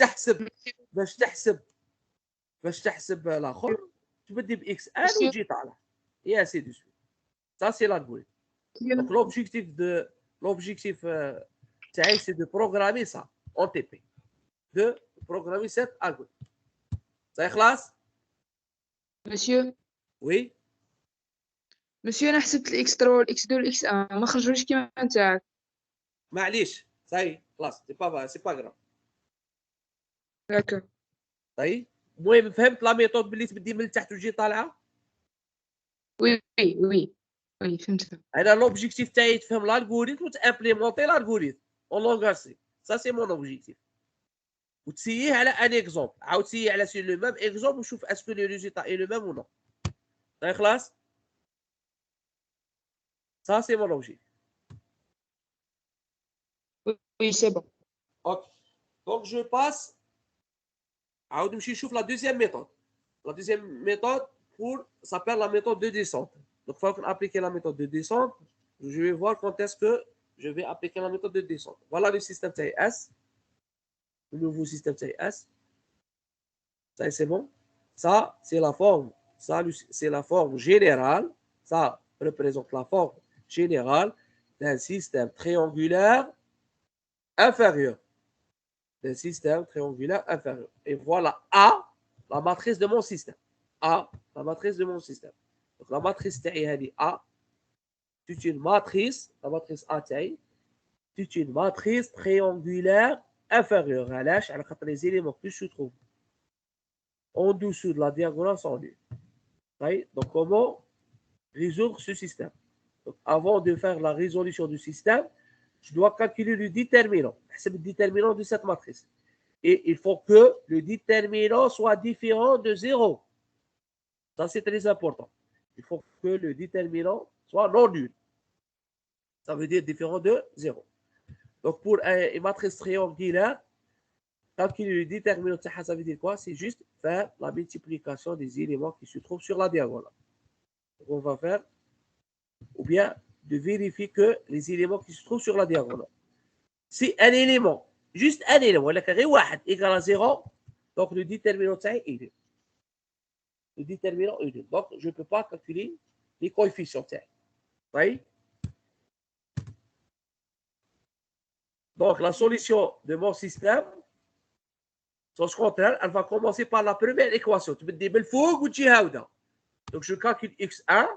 تحسب الاخر تبدي باكس ان وتجي طالع. يا سيدي سوي. Ça c'est l'algorithme. Donc l'objectif تاعي c'est de programmer ça en TP. De programmer cet algorithme. Ça خلاص؟ مسيو Oui. مسيو انا حسبت الاكس 3 والاكس 2 والاكس 1 ما خرجوش كيما نتاعك. معليش صاي خلاص سي با غراف. هكا طيب المهم فهمت لا ميثود باللي تبدي من تحت وتجي طالعه. وي وي وي فهمتها. انا لوبجيكتيف تاعي تفهم l'algorithme وتامبليمونتي l'algorithme en langage C. Ça c'est mon objectif. وتسييه على ان اكزومبل، عاود تسييه على سي لو ميم اكزومبل وشوف اسكو لو ريزولتا اي لو ميم ou non. صافي خلاص. Ça c'est mon logique. Oui, c'est bon. Ok. Donc je passe. عاود نمشي نشوف la deuxième méthode. La deuxième méthode s'appelle la méthode de descente. Donc il faut appliquer la méthode de descente. Je vais voir quand est-ce que je vais appliquer la méthode de descente. Voilà le système TIS. Le nouveau système TIS. Ça c'est bon. Ça c'est la forme. Ça c'est la forme générale. Ça représente la forme générale d'un système triangulaire inférieur. D'un système triangulaire inférieur. Et voilà A, la matrice de mon système. A, la matrice de mon système. Donc la matrice تاعي A, c'est une matrice, la matrice A تاعي, c'est une matrice triangulaire inférieure. علاش؟ على خاطر les éléments que je trouve en dessous de la diagonale sont nuls. Donc comment résoudre ce système? Donc, avant de faire la résolution du système, je dois calculer le déterminant. C'est le déterminant de cette matrice. Et il faut que le déterminant soit différent de 0. Ça, c'est très important. Il faut que le déterminant soit non nul. Ça veut dire différent de 0. Donc, pour une matrice triangulaire, calculer le déterminant, ça veut dire quoi? C'est juste faire la multiplication des éléments qui se trouvent sur la diagonale. Donc, on va faire, ou bien de vérifier que les éléments qui se trouvent sur la diagonale. Si un élément, juste un élément, égal à 0, donc le déterminant est nul. Le déterminant est nul. Donc, je ne peux pas calculer les coefficients. Oui? Donc, la solution de mon système, son contraire, elle va commencer par la première équation. Tu me dis, donc, je calcule x1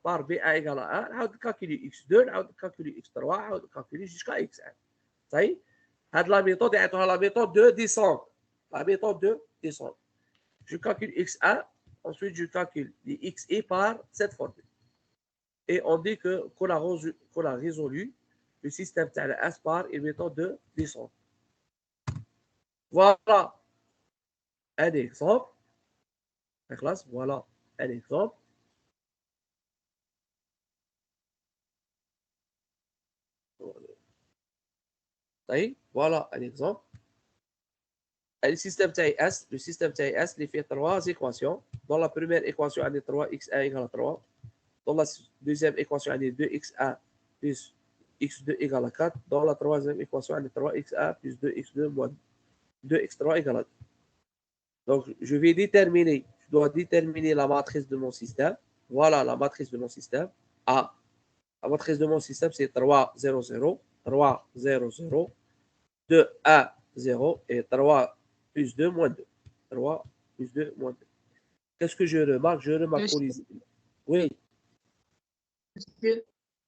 par b1 égale à 1, je calcule x2, je calcule x3, je calcule jusqu'à xn. Ça y est? La méthode est la méthode de descente. La méthode de descente. Je calcule x1, ensuite je calcule les xe par cette formule. Et on dit qu'on a résolu le système de S par une méthode de descente. Voilà un exemple. La classe, voilà un exemple. Voilà un exemple. Le système TIS, il fait trois équations. Dans la première équation, on a 3x1 égale à 3. Dans la deuxième équation, on a 2x1 plus x2 égale à 4. Dans la troisième équation, on a 3x1 plus 2x2 moins 2x3 égale à 2. Donc, je dois déterminer la matrice de mon système. Voilà la matrice de mon système. A. La matrice de mon système, c'est 3, 0, 0, 3, 0, 0, 2, 1, 0 et 3 plus 2 moins 2. 3 plus 2 moins 2. Qu'est-ce que je remarque? Je remarque pour les... Oui.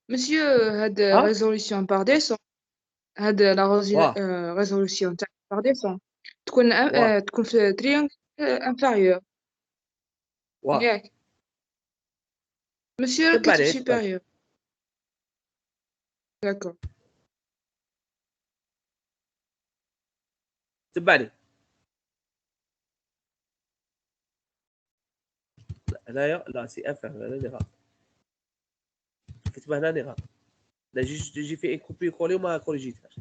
Monsieur, la résolution par descente. La résolution par descente. تكون في triangle inférieur. ياك. Monsieur, le 4 supérieur. D'accord. تبعني. لا سي inférieur. هنا نغلط. كتبها هنا نغلط. لا جي في كوبي كولي وما كوريجيتهاش.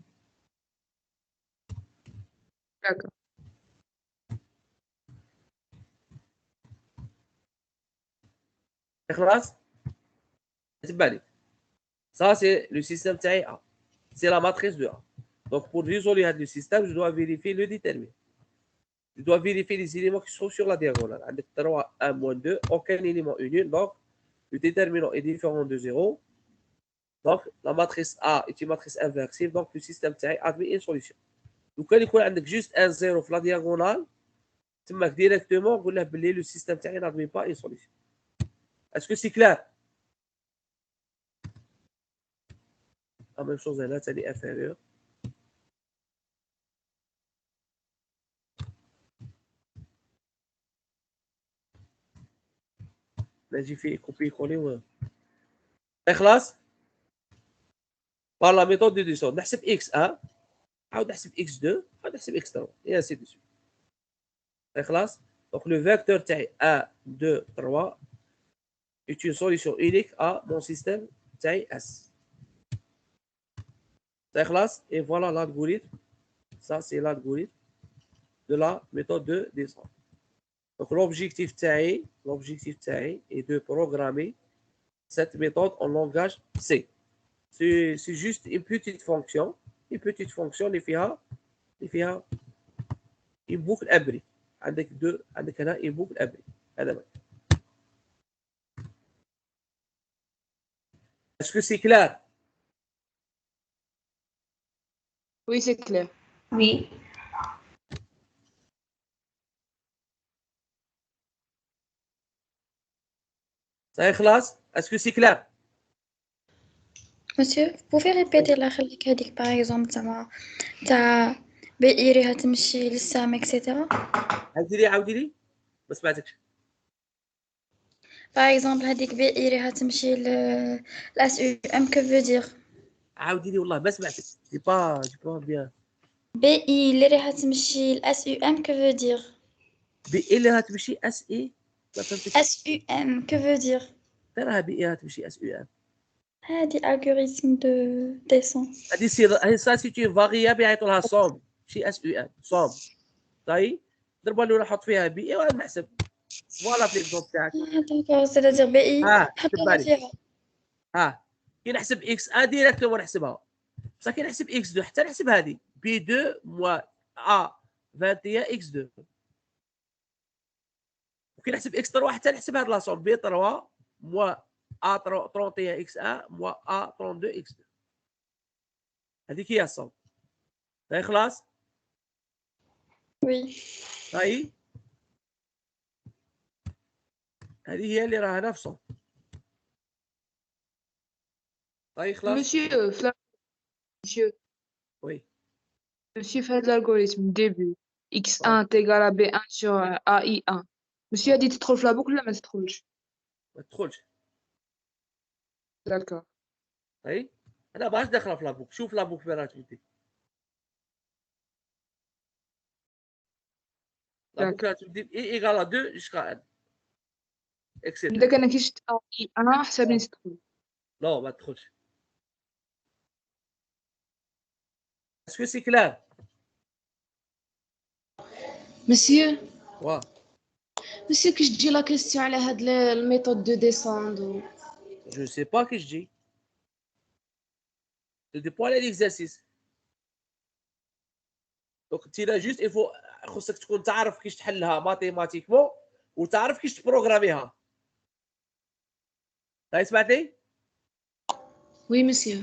D'accord. خلاص تبعني. Ça c'est le système تاعي A. C'est la matrice de A. Donc pour résoudre le système, je dois vérifier le déterminant. Je dois vérifier les éléments qui sont sur la diagonale. Avec 3, 1, moins 2, aucun élément est nul. Donc le déterminant est différent de 0. Donc la matrice A est une matrice inversive. Donc le système تاعي admet une solution. Donc quand il y a juste un 0 sur la diagonale, تماك directement نقول له باللي le système تاعي n'admet pas une solution. Est-ce que c'est clair? La même chose là, c'est inférieur. Là, j'ai fait copier-coller. Ouais. خلاص. Par la méthode de descente. نحسب x1. عاود نحسب x2 عاود نحسب x3 et ainsi de suite. خلاص. Donc le vecteur تاعي 1 2 3 est une solution unique à mon système تاعي S. خلاص. Et voilà l'algorithme. Ça c'est l'algorithme de la méthode de descente. Donc l'objectif تاعي est de programmer cette méthode en langage C. C'est juste une petite fonction اللي فيها une boucle abri. عندك هنا une boucle abri. هذا. Est-ce que c'est clair? Oui, c'est clair. Oui. Ça خلاص? Est-ce que c'est clair? Monsieur, vous pouvez répéter la خليك هذيك par exemple تاع بئيرها تمشي للسام etc. عاودي لي ما سمعتكش. Par exemple هذيك بئيرها تمشي ل SUM que veut dire عاودي لي والله ما سمعتك. J'ai pas bien. BI اللي راها تمشي ل SUM que veut dire بي اللي هتمشي اس اي ما فهمتش. SUM que veut dire تراها بي هتمشي اس يو ام. هذه algorithme de descente. هذه سي سا سي تي فاريابل يعيطوا لها صوم ماشي اس يو ام صوم. طيب ضربوا لي نحط فيها بي وانا نحسب. فوالا في ليكزومبل تاعك. d'accord c'est-à-dire BI حطينا فيها كي نحسب اكس ا ديريكتومون نحسبها بصح كي نحسب اكس 2 حتى نحسب هذه بي 2 موا ا 21 اكس 2 وكي نحسب اكس 3 حتى نحسب هذه لاصون بي 3 موا ا 31 اكس ا موا ا 32 اكس 2 هذيك هي الصوم. طيب خلاص. oui طيب هذه هي اللي راها نفسه. طيب خلاص. Monsieur, وي monsieur fait l'algorithme début x1 est égal à b1 sur ai1. Monsieur a dit تدخل في la boucle ولا ما تدخلش؟ ما تدخلش. D'accord. طيب انا باش داخله في لابوك. شوف لابوك فين راه تبدي. لابوك راه تبدي اي ايغال 2 جوسكا ان اكسيتيرا. إذا كان كيشت ai1 حسابني تدخل. لا ما تدخلش. اسكو سي كلار؟ مسيو واه مسيو كيش تجي لا كيستيون على هاد الميثود دو ديسوند جو سي با كيش تجي. سو ديبون على ليكزارسيس. دونك انت جوست الفو خصك تكون تعرف كيش تحلها ماتيماتيكمون وتعرف كيش تبروغراميها. طيب سمعتي؟ وي مسيو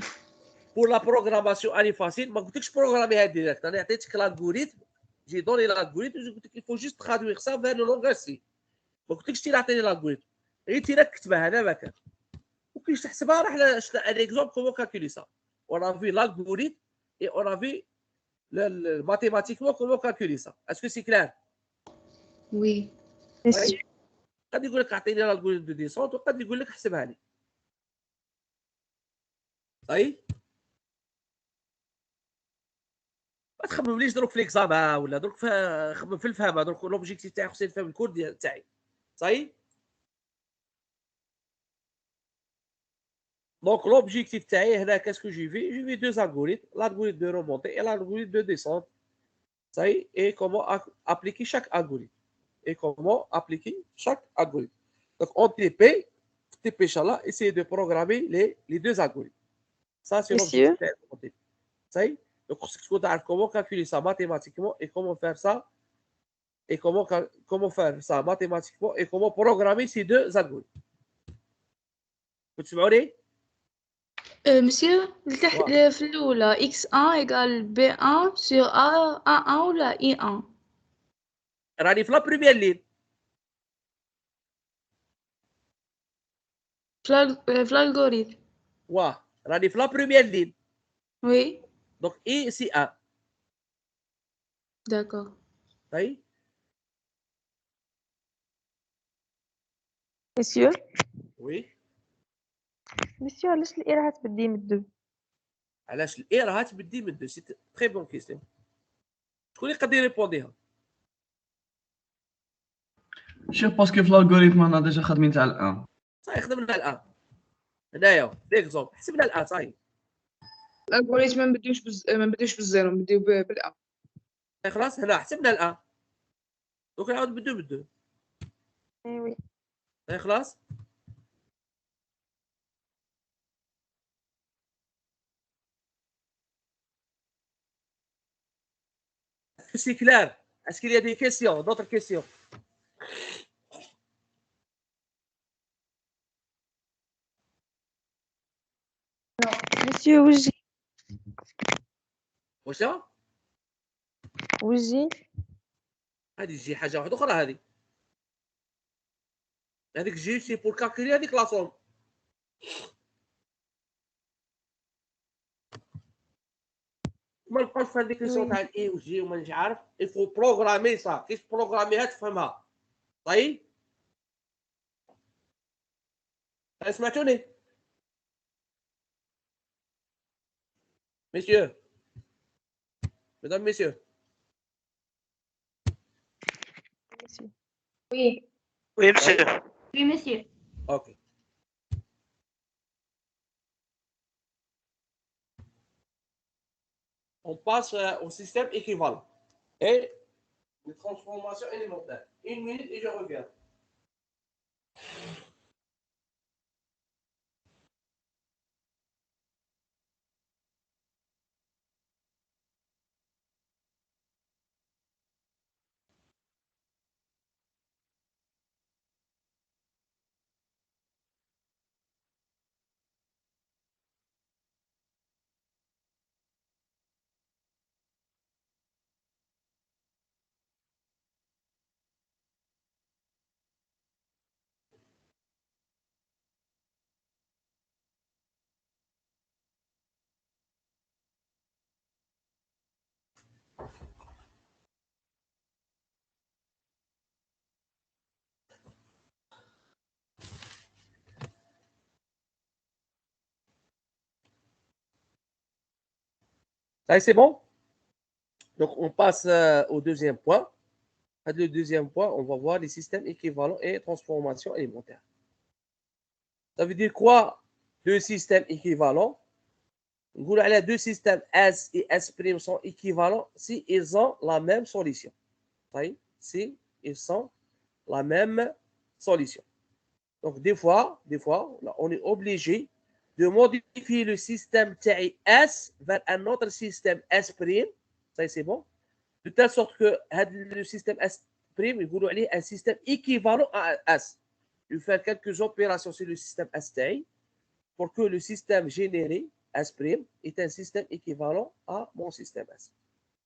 بور لا بروغراماسيون اني فاسيل ما قلتلكش بروغراميها ديريكت. انا عطيتك l'algorithme جي دوني l'algorithme جو قلت لك الفو جوست ترادويغ سا فير لو لونغاج سي. ما قلتلكش تي عطيني l'algorithme غير تي كتبها هذا ما كان وكيفاش تحسبها. راه حنا شفنا ان اكزومبل كومون كالكولي سا. اون ا في l'algorithme اي اون ا في mathématiquement comment calculer ça. Est-ce que c'est clair? وي قد يقول لك اعطيني l'algorithme دو ديسونت وقد يقول لك احسبها لي. طيب ما تخممليش دروك في ليكزامان ولا دروك خمم في الفهم. دروك لوبجيكتيف تاعي خصني نفهم الكود تاعي. صحيح. دونك لوبجيكتيف تاعي هنا كاسكو جي في دو algorithmes, l'algorithme de remontée et l'algorithme de descente. صحيح. et comment appliquer chaque algorithme. Donc en TP là, essayez de programmer les deux algorithmes. Ça c'est Monsieur. l'objectif. صحيح. Donc خصك تكون تعرف comment calculer ça mathématiquement et comment faire ça mathématiquement et comment programmer ces deux algorithmes. تسمعوني؟ مسيو في الأولى x1 égale b1 sur a1 ولا i1 راني في لا بريمير لين. في l'algorithme واه راني في لا بريمير لين. oui Donc I c'est 1. d'accord طيب Monsieur, وي monsieur علاش الإيرا تبدي من الدو؟ علاش الاي راها تبدي من 2 سي تري بون كيستيون. شكون اللي يقدر يريبونديها؟ شيخ باسكو في الالغوريثم انا ديجا خادمين تاع الان. صاي خدمنا الان هنايا ديكزومبل حسبنا الان صاي. الالغوريثم ما نبداوش بالزيرو، نبداو بالأ. خلاص هنا حسبنا الان دوك نعاود نبدو بالدو. وي خلاص c'est clair. Est-ce qu'il y a des questions, d'autres questions? Monsieur وجي واش هذا؟ وجي هذه تجي حاجه واحده اخرى. هذيك جي سي بور كالكولي هذيك لا سوم. ما نبقاوش في هذيك الكيسيون تاع الاي وجي وما نجي عارف. يفو بروغرامي صا كيف بروغراميها تفهمها. طيب سمعتوني ميسيو مدام ميسيو؟ Oui. Oui, monsieur. Oui, monsieur. Ok. On passe au système équivalent et les transformations élémentaires. 1 minute et je reviens. Allez, c'est bon? Donc, on passe au deuxième point. Le deuxième point, on va voir les systèmes équivalents et transformations élémentaires. Ça veut dire quoi, deux systèmes équivalents? On dit que les deux systèmes S et S' sont équivalents si ils ont la même solution. Si ils sont la même solution. Donc, des fois, on est obligé de modifier le système S vers un autre système S'. Ça, c'est bon. De telle sorte que le système S', il voulait aller un système équivalent à S. Il fait quelques opérations sur le système S' pour que le système généré S' est un système équivalent à mon système S.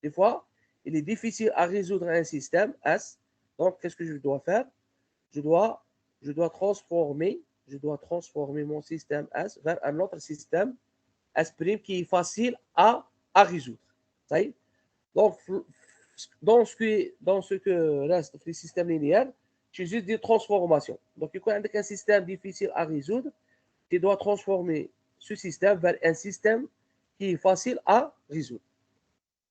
Des fois, il est difficile à résoudre un système S. Donc, qu'est-ce que je dois faire? Je dois transformer mon système S vers un autre système S' qui est facile à résoudre. Ça y est? Donc, dans ce que reste les systèmes linéaires, c'est juste des transformations. Donc, quand il y a un système difficile à résoudre, tu dois transformer ce système vers un système qui est facile à résoudre.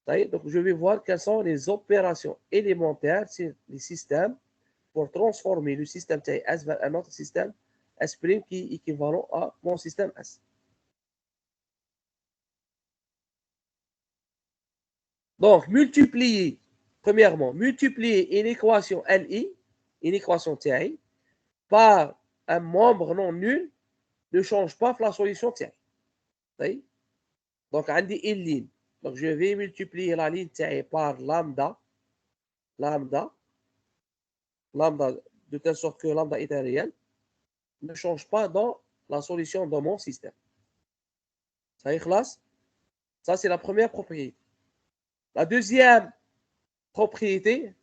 Ça y est? Donc, je vais voir quelles sont les opérations élémentaires sur les systèmes pour transformer le système S vers un autre système S' qui est équivalent à mon système S. Donc, premièrement, multiplier une équation LI, une équation TI, par un membre non nul ne change pas la solution TI. Donc, on dit une ligne. Donc, je vais multiplier la ligne TI par lambda, de telle sorte que lambda est un réel, ne change pas dans la solution de mon système. Ça y est, classe? Ça, c'est la première propriété. La deuxième propriété,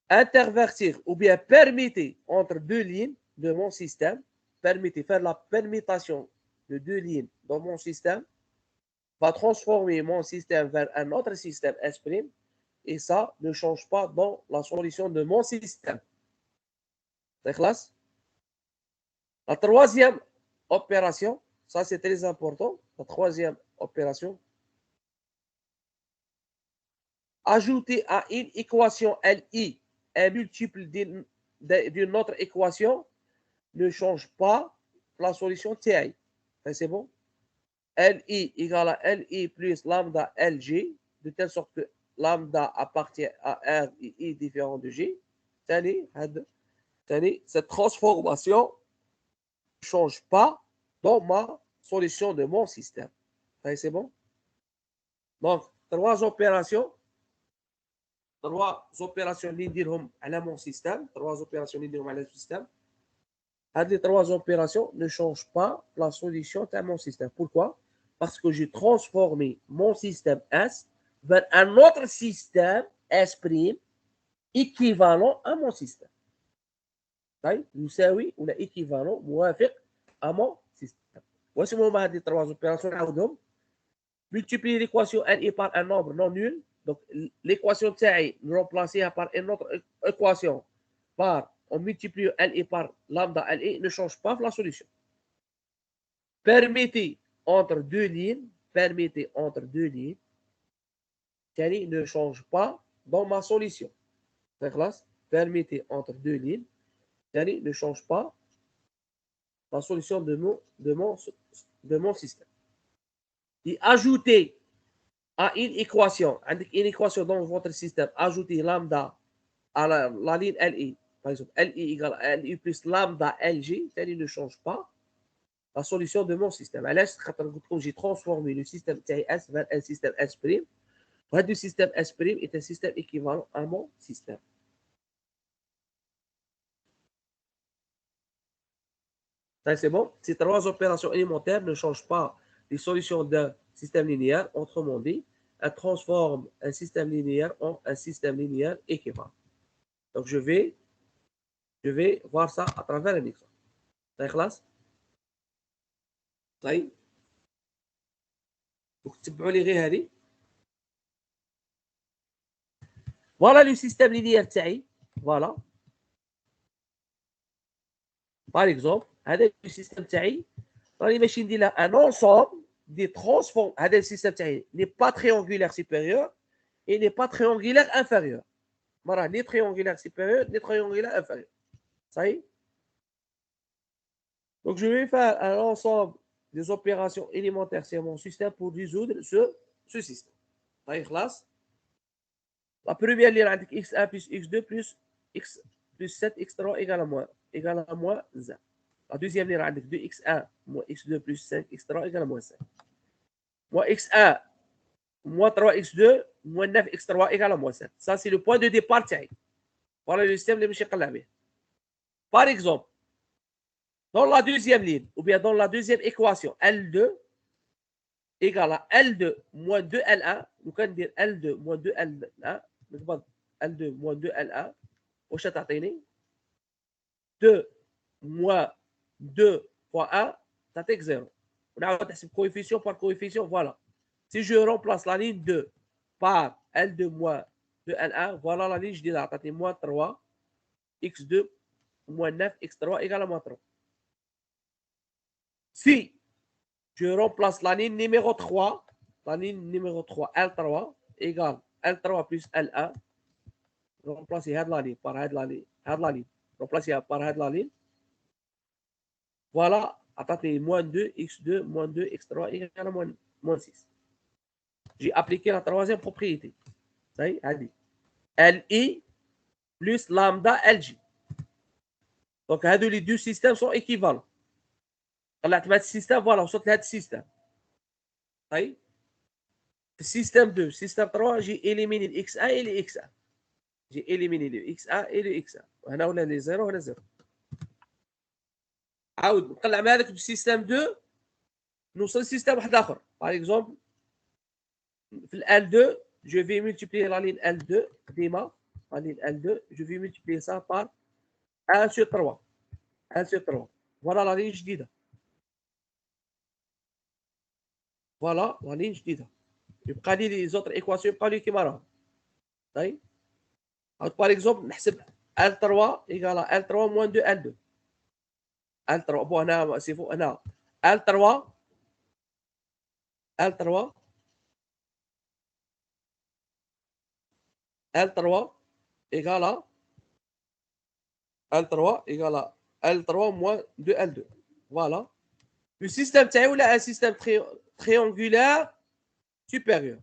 intervertir ou bien permettez entre deux lignes de mon système, faire la permutation de deux lignes dans mon système, va transformer mon système vers un autre système S', et ça ne change pas dans la solution de mon système. C'est classe? La troisième opération, Ça, c'est très important. La troisième opération. Ajouter à une équation LI un multiple d'une autre équation ne change pas la solution TI. C'est bon? LI égale à LI plus lambda LG, de telle sorte que lambda appartient à R et I différent de G. Cette transformation ne change pas dans ma solution de mon système. C'est bon? Donc, trois opérations اللي نديرهم على mon système. Les trois opérations ne changent pas la solution de mon système. Pourquoi? Parce que j'ai transformé mon système S vers un autre système S' équivalent à mon système. يساوي ولا équivalent موافق à mon système. Voici هما هذه trois opérations نعاودهم. Multiplier l'équation LI par un nombre non nul. Donc, l'équation TI, nous remplacer par une autre équation on multiplie LI par lambda LI, ne change pas la solution. Permettez entre deux lignes, TI ne change pas dans ma solution. Permettez entre deux lignes, TI ne change pas la solution de mon système. Et ajoutez à une équation dans votre système, ajoutez lambda à la ligne LI. Par exemple, LI égale à LI plus lambda LG, TI ne change pas la solution de mon système. J'ai transformé le système TIS vers un système S'. Le système S' est un système équivalent à mon système. C'est bon? Ces trois opérations élémentaires ne changent pas les solutions d'un système linéaire. Autrement dit, elles transforment un système linéaire en un système linéaire équivalent. Donc, je vais voir ça à travers un exemple. Ça classe? طيب. تتبعوا لي غير هذه. Voilà le système linéaire تاعي. Voilà. Par exemple, هذا le système تاعي. راني ماشي ندير له un ensemble des transformes. هذا le système تاعي n'est pas triangulaire supérieur et n'est pas triangulaire inférieur. Voilà, ni triangulaire supérieur, ni triangulaire inférieur. Ça y est? Donc, je vais faire un ensemble des opérations élémentaires sur mon système pour résoudre ce système. Ça y est, classe? La première ligne, avec x1 plus x2 plus x plus 7 x3 égale à moins 0. La deuxième ligne, avec 2x1 moins x2 plus 5 x3 égale à moins 5. Moins x1 moins 3x2 moins 9x3 égale à moins 7. Ça, c'est le point de départ. Voilà le système de M. Par exemple, dans la deuxième ligne, ou bien dans la deuxième équation, L2 égale à L2 moins 2L1. Nous allons dire L2 moins 2L1. L2 moins 2L1. واش تعطيني 2 moins 2 fois 1 تعطيك 0. ونعاود نحسب coefficient par coefficient. Voilà. Si je remplace la ligne 2 par L2 moins 2L1, voilà la ligne جديدة عطاتني moins 3 x2 moins 9 x3 égale à moins 3. Si je remplace la ligne numéro 3, L3 égale L3 plus L1, remplacer la ligne par la ligne, remplacer par la ligne. Voilà, attendez, moins 2, x2, moins 2, x3 égale à moins 6. J'ai appliqué la troisième propriété. Ça y est, LI plus lambda LG. Donc, les deux systèmes sont équivalents. طلعت بهذا السيستم فوالا وصلت لهذا السيستم. طيب في السيستم 2 السيستم 3 جي إليميني الإكس 1 إلى إكس 1. جي إليميني الإكس 1 إلى إكس 1. وهنا ولا لي 0 وهنا 0. عاود نطلع مع هذاك بالسيستم 2 نوصل لسيستم واحد آخر. باغ إكزومبل في ال 2 جو في ملتيبليي لا لين ال 2 ديما لا لين ال 2 جو في ملتيبليي سا بار 1 sur 3. 1 sur 3. فوالا لا لين جديدة. فوالا لا لين جديده يبقى لي لي زوتر ايكواسيون يبقى لي كيما راهم. طيب عاود باغ اكزومبل نحسب L3 ايكال L3 موان 2 L2. L3 بو هنا سيفو هنا L3 L3 égale à L3 égale à L3 moins 2L2. Voilà. Le système est un système triangulaire supérieur.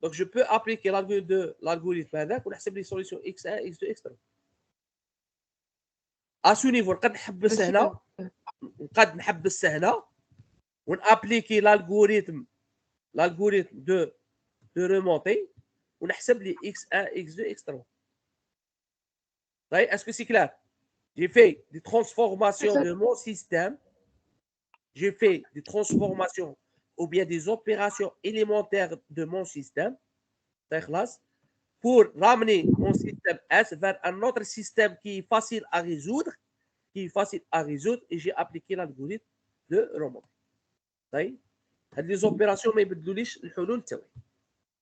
Donc, je peux appliquer l'algorithme هذاك ونحسب les solutions x1, x2, x3. À ce niveau, نقدر نحبس هنا ونابليكي l'algorithme de remontée ونحسب les x1, x2, x3. Est-ce que c'est clair? J'ai fait des transformations de mon système. J'ai fait des transformations ou bien des opérations élémentaires de mon système pour ramener mon système S vers un autre système qui est facile à résoudre, et j'ai appliqué l'algorithme de remontée. هاد لي زوبيراسيون ما يبدلوليش الحلول تاعي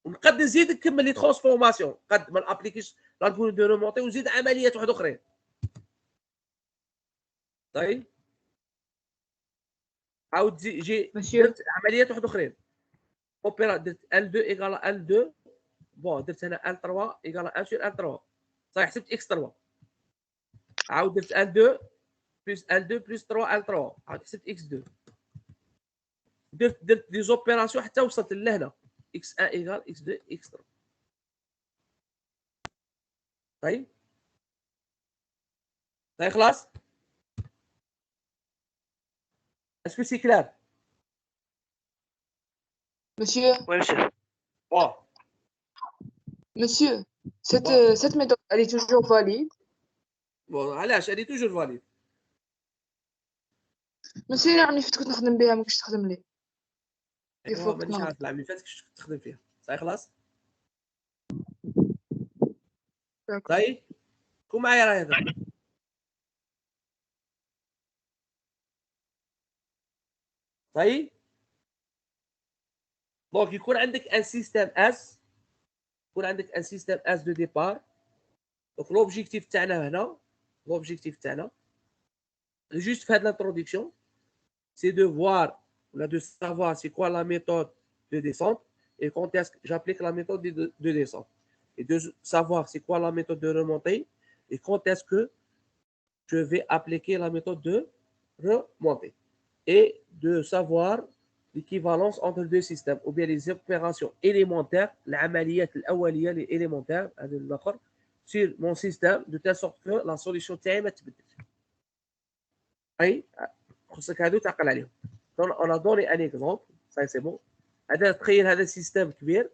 ونقد نزيد نكمل لي ترانسفورماسيون قد ما نابليكيش l'algorithme de remontée ونزيد عمليات واحد اخرين. طيب عاود جي درت عمليات واحد اخرين اوبيرا درت L2 ايكال L2 بون درت هنا L3 ايكال 1 sur L3 صحيح حسبت x3 عاود درت L2 بلس L2 بلس 3 L3 عاود حسبت x2 درت دي زوبيراسيون حتى وصلت لهنا x1 ايكال x2 x3. طيب خلاص. Est-ce que c'est clair? Monsieur. Oui, monsieur. Oh. Monsieur, cette méthode, elle est toujours valide? Bon, علاش elle est toujours valide. monsieur اللي عمري فات كنت نخدم بها ما كنتش تخدم لي. ايوا مانيش عارف العام اللي فات كنت تخدم فيها. صحيح خلاص. طيب كون معايا راه هذا. طيب دونك يكون عندك ان سيستيم اس دو ديبار. دونك لوبجيكتيف تاعنا هنا juste faire de l'introduction, c'est de voir ou de savoir c'est quoi la méthode de descente et quand est-ce que j'applique la méthode de descente et de savoir c'est quoi la méthode de remontée et quand est-ce que je vais appliquer la méthode de remontée et de savoir l'équivalence entre deux systèmes ou bien les opérations élémentaires, العمليات الأولية les élémentaires sur mon système de telle sorte que la solution تاعي ما تبدلش. أي خصك هادو تعقل عليهم. On a donné un exemple, ça c'est bon. هذا تخيل هذا système كبير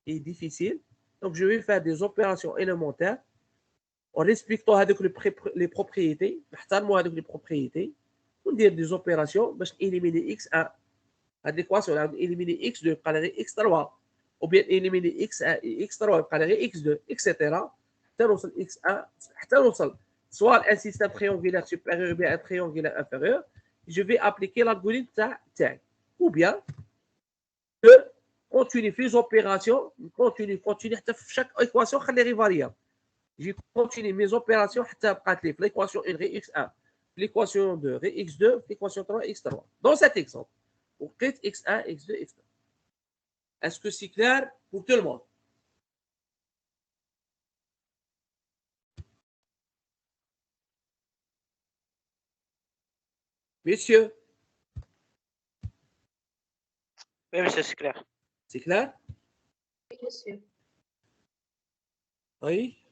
et difficile. Donc je vais faire des opérations élémentaires en respectant هذوك les propriétés, نحترموا هذوك les propriétés وندير des opérations باش éliminer x1. هاد l'équation نعاود éliminer x2 يبقى لي غير x3 ou bien éliminer x1 et x3 يبقى لي غير x2 etc. حتى نوصل x1 حتى نوصل soit un système triangulaire supérieur ou bien un triangulaire inférieur. Je vais appliquer l'algorithme تاعي ou bien je continue في les opérations continue حتى في chaque équation خلي غير variable. Je continue mes opérations حتى بقات لي في l'équation 1 غير x1 في l'équation 2 غير x2 في l'équation 3 x3. Dans cet exemple وقيت x1 x2 x3. Est-ce que c'est clair pour tout le monde? Messieurs? Oui, monsieur, c'est clair. C'est clair? Oui, monsieur. Oui.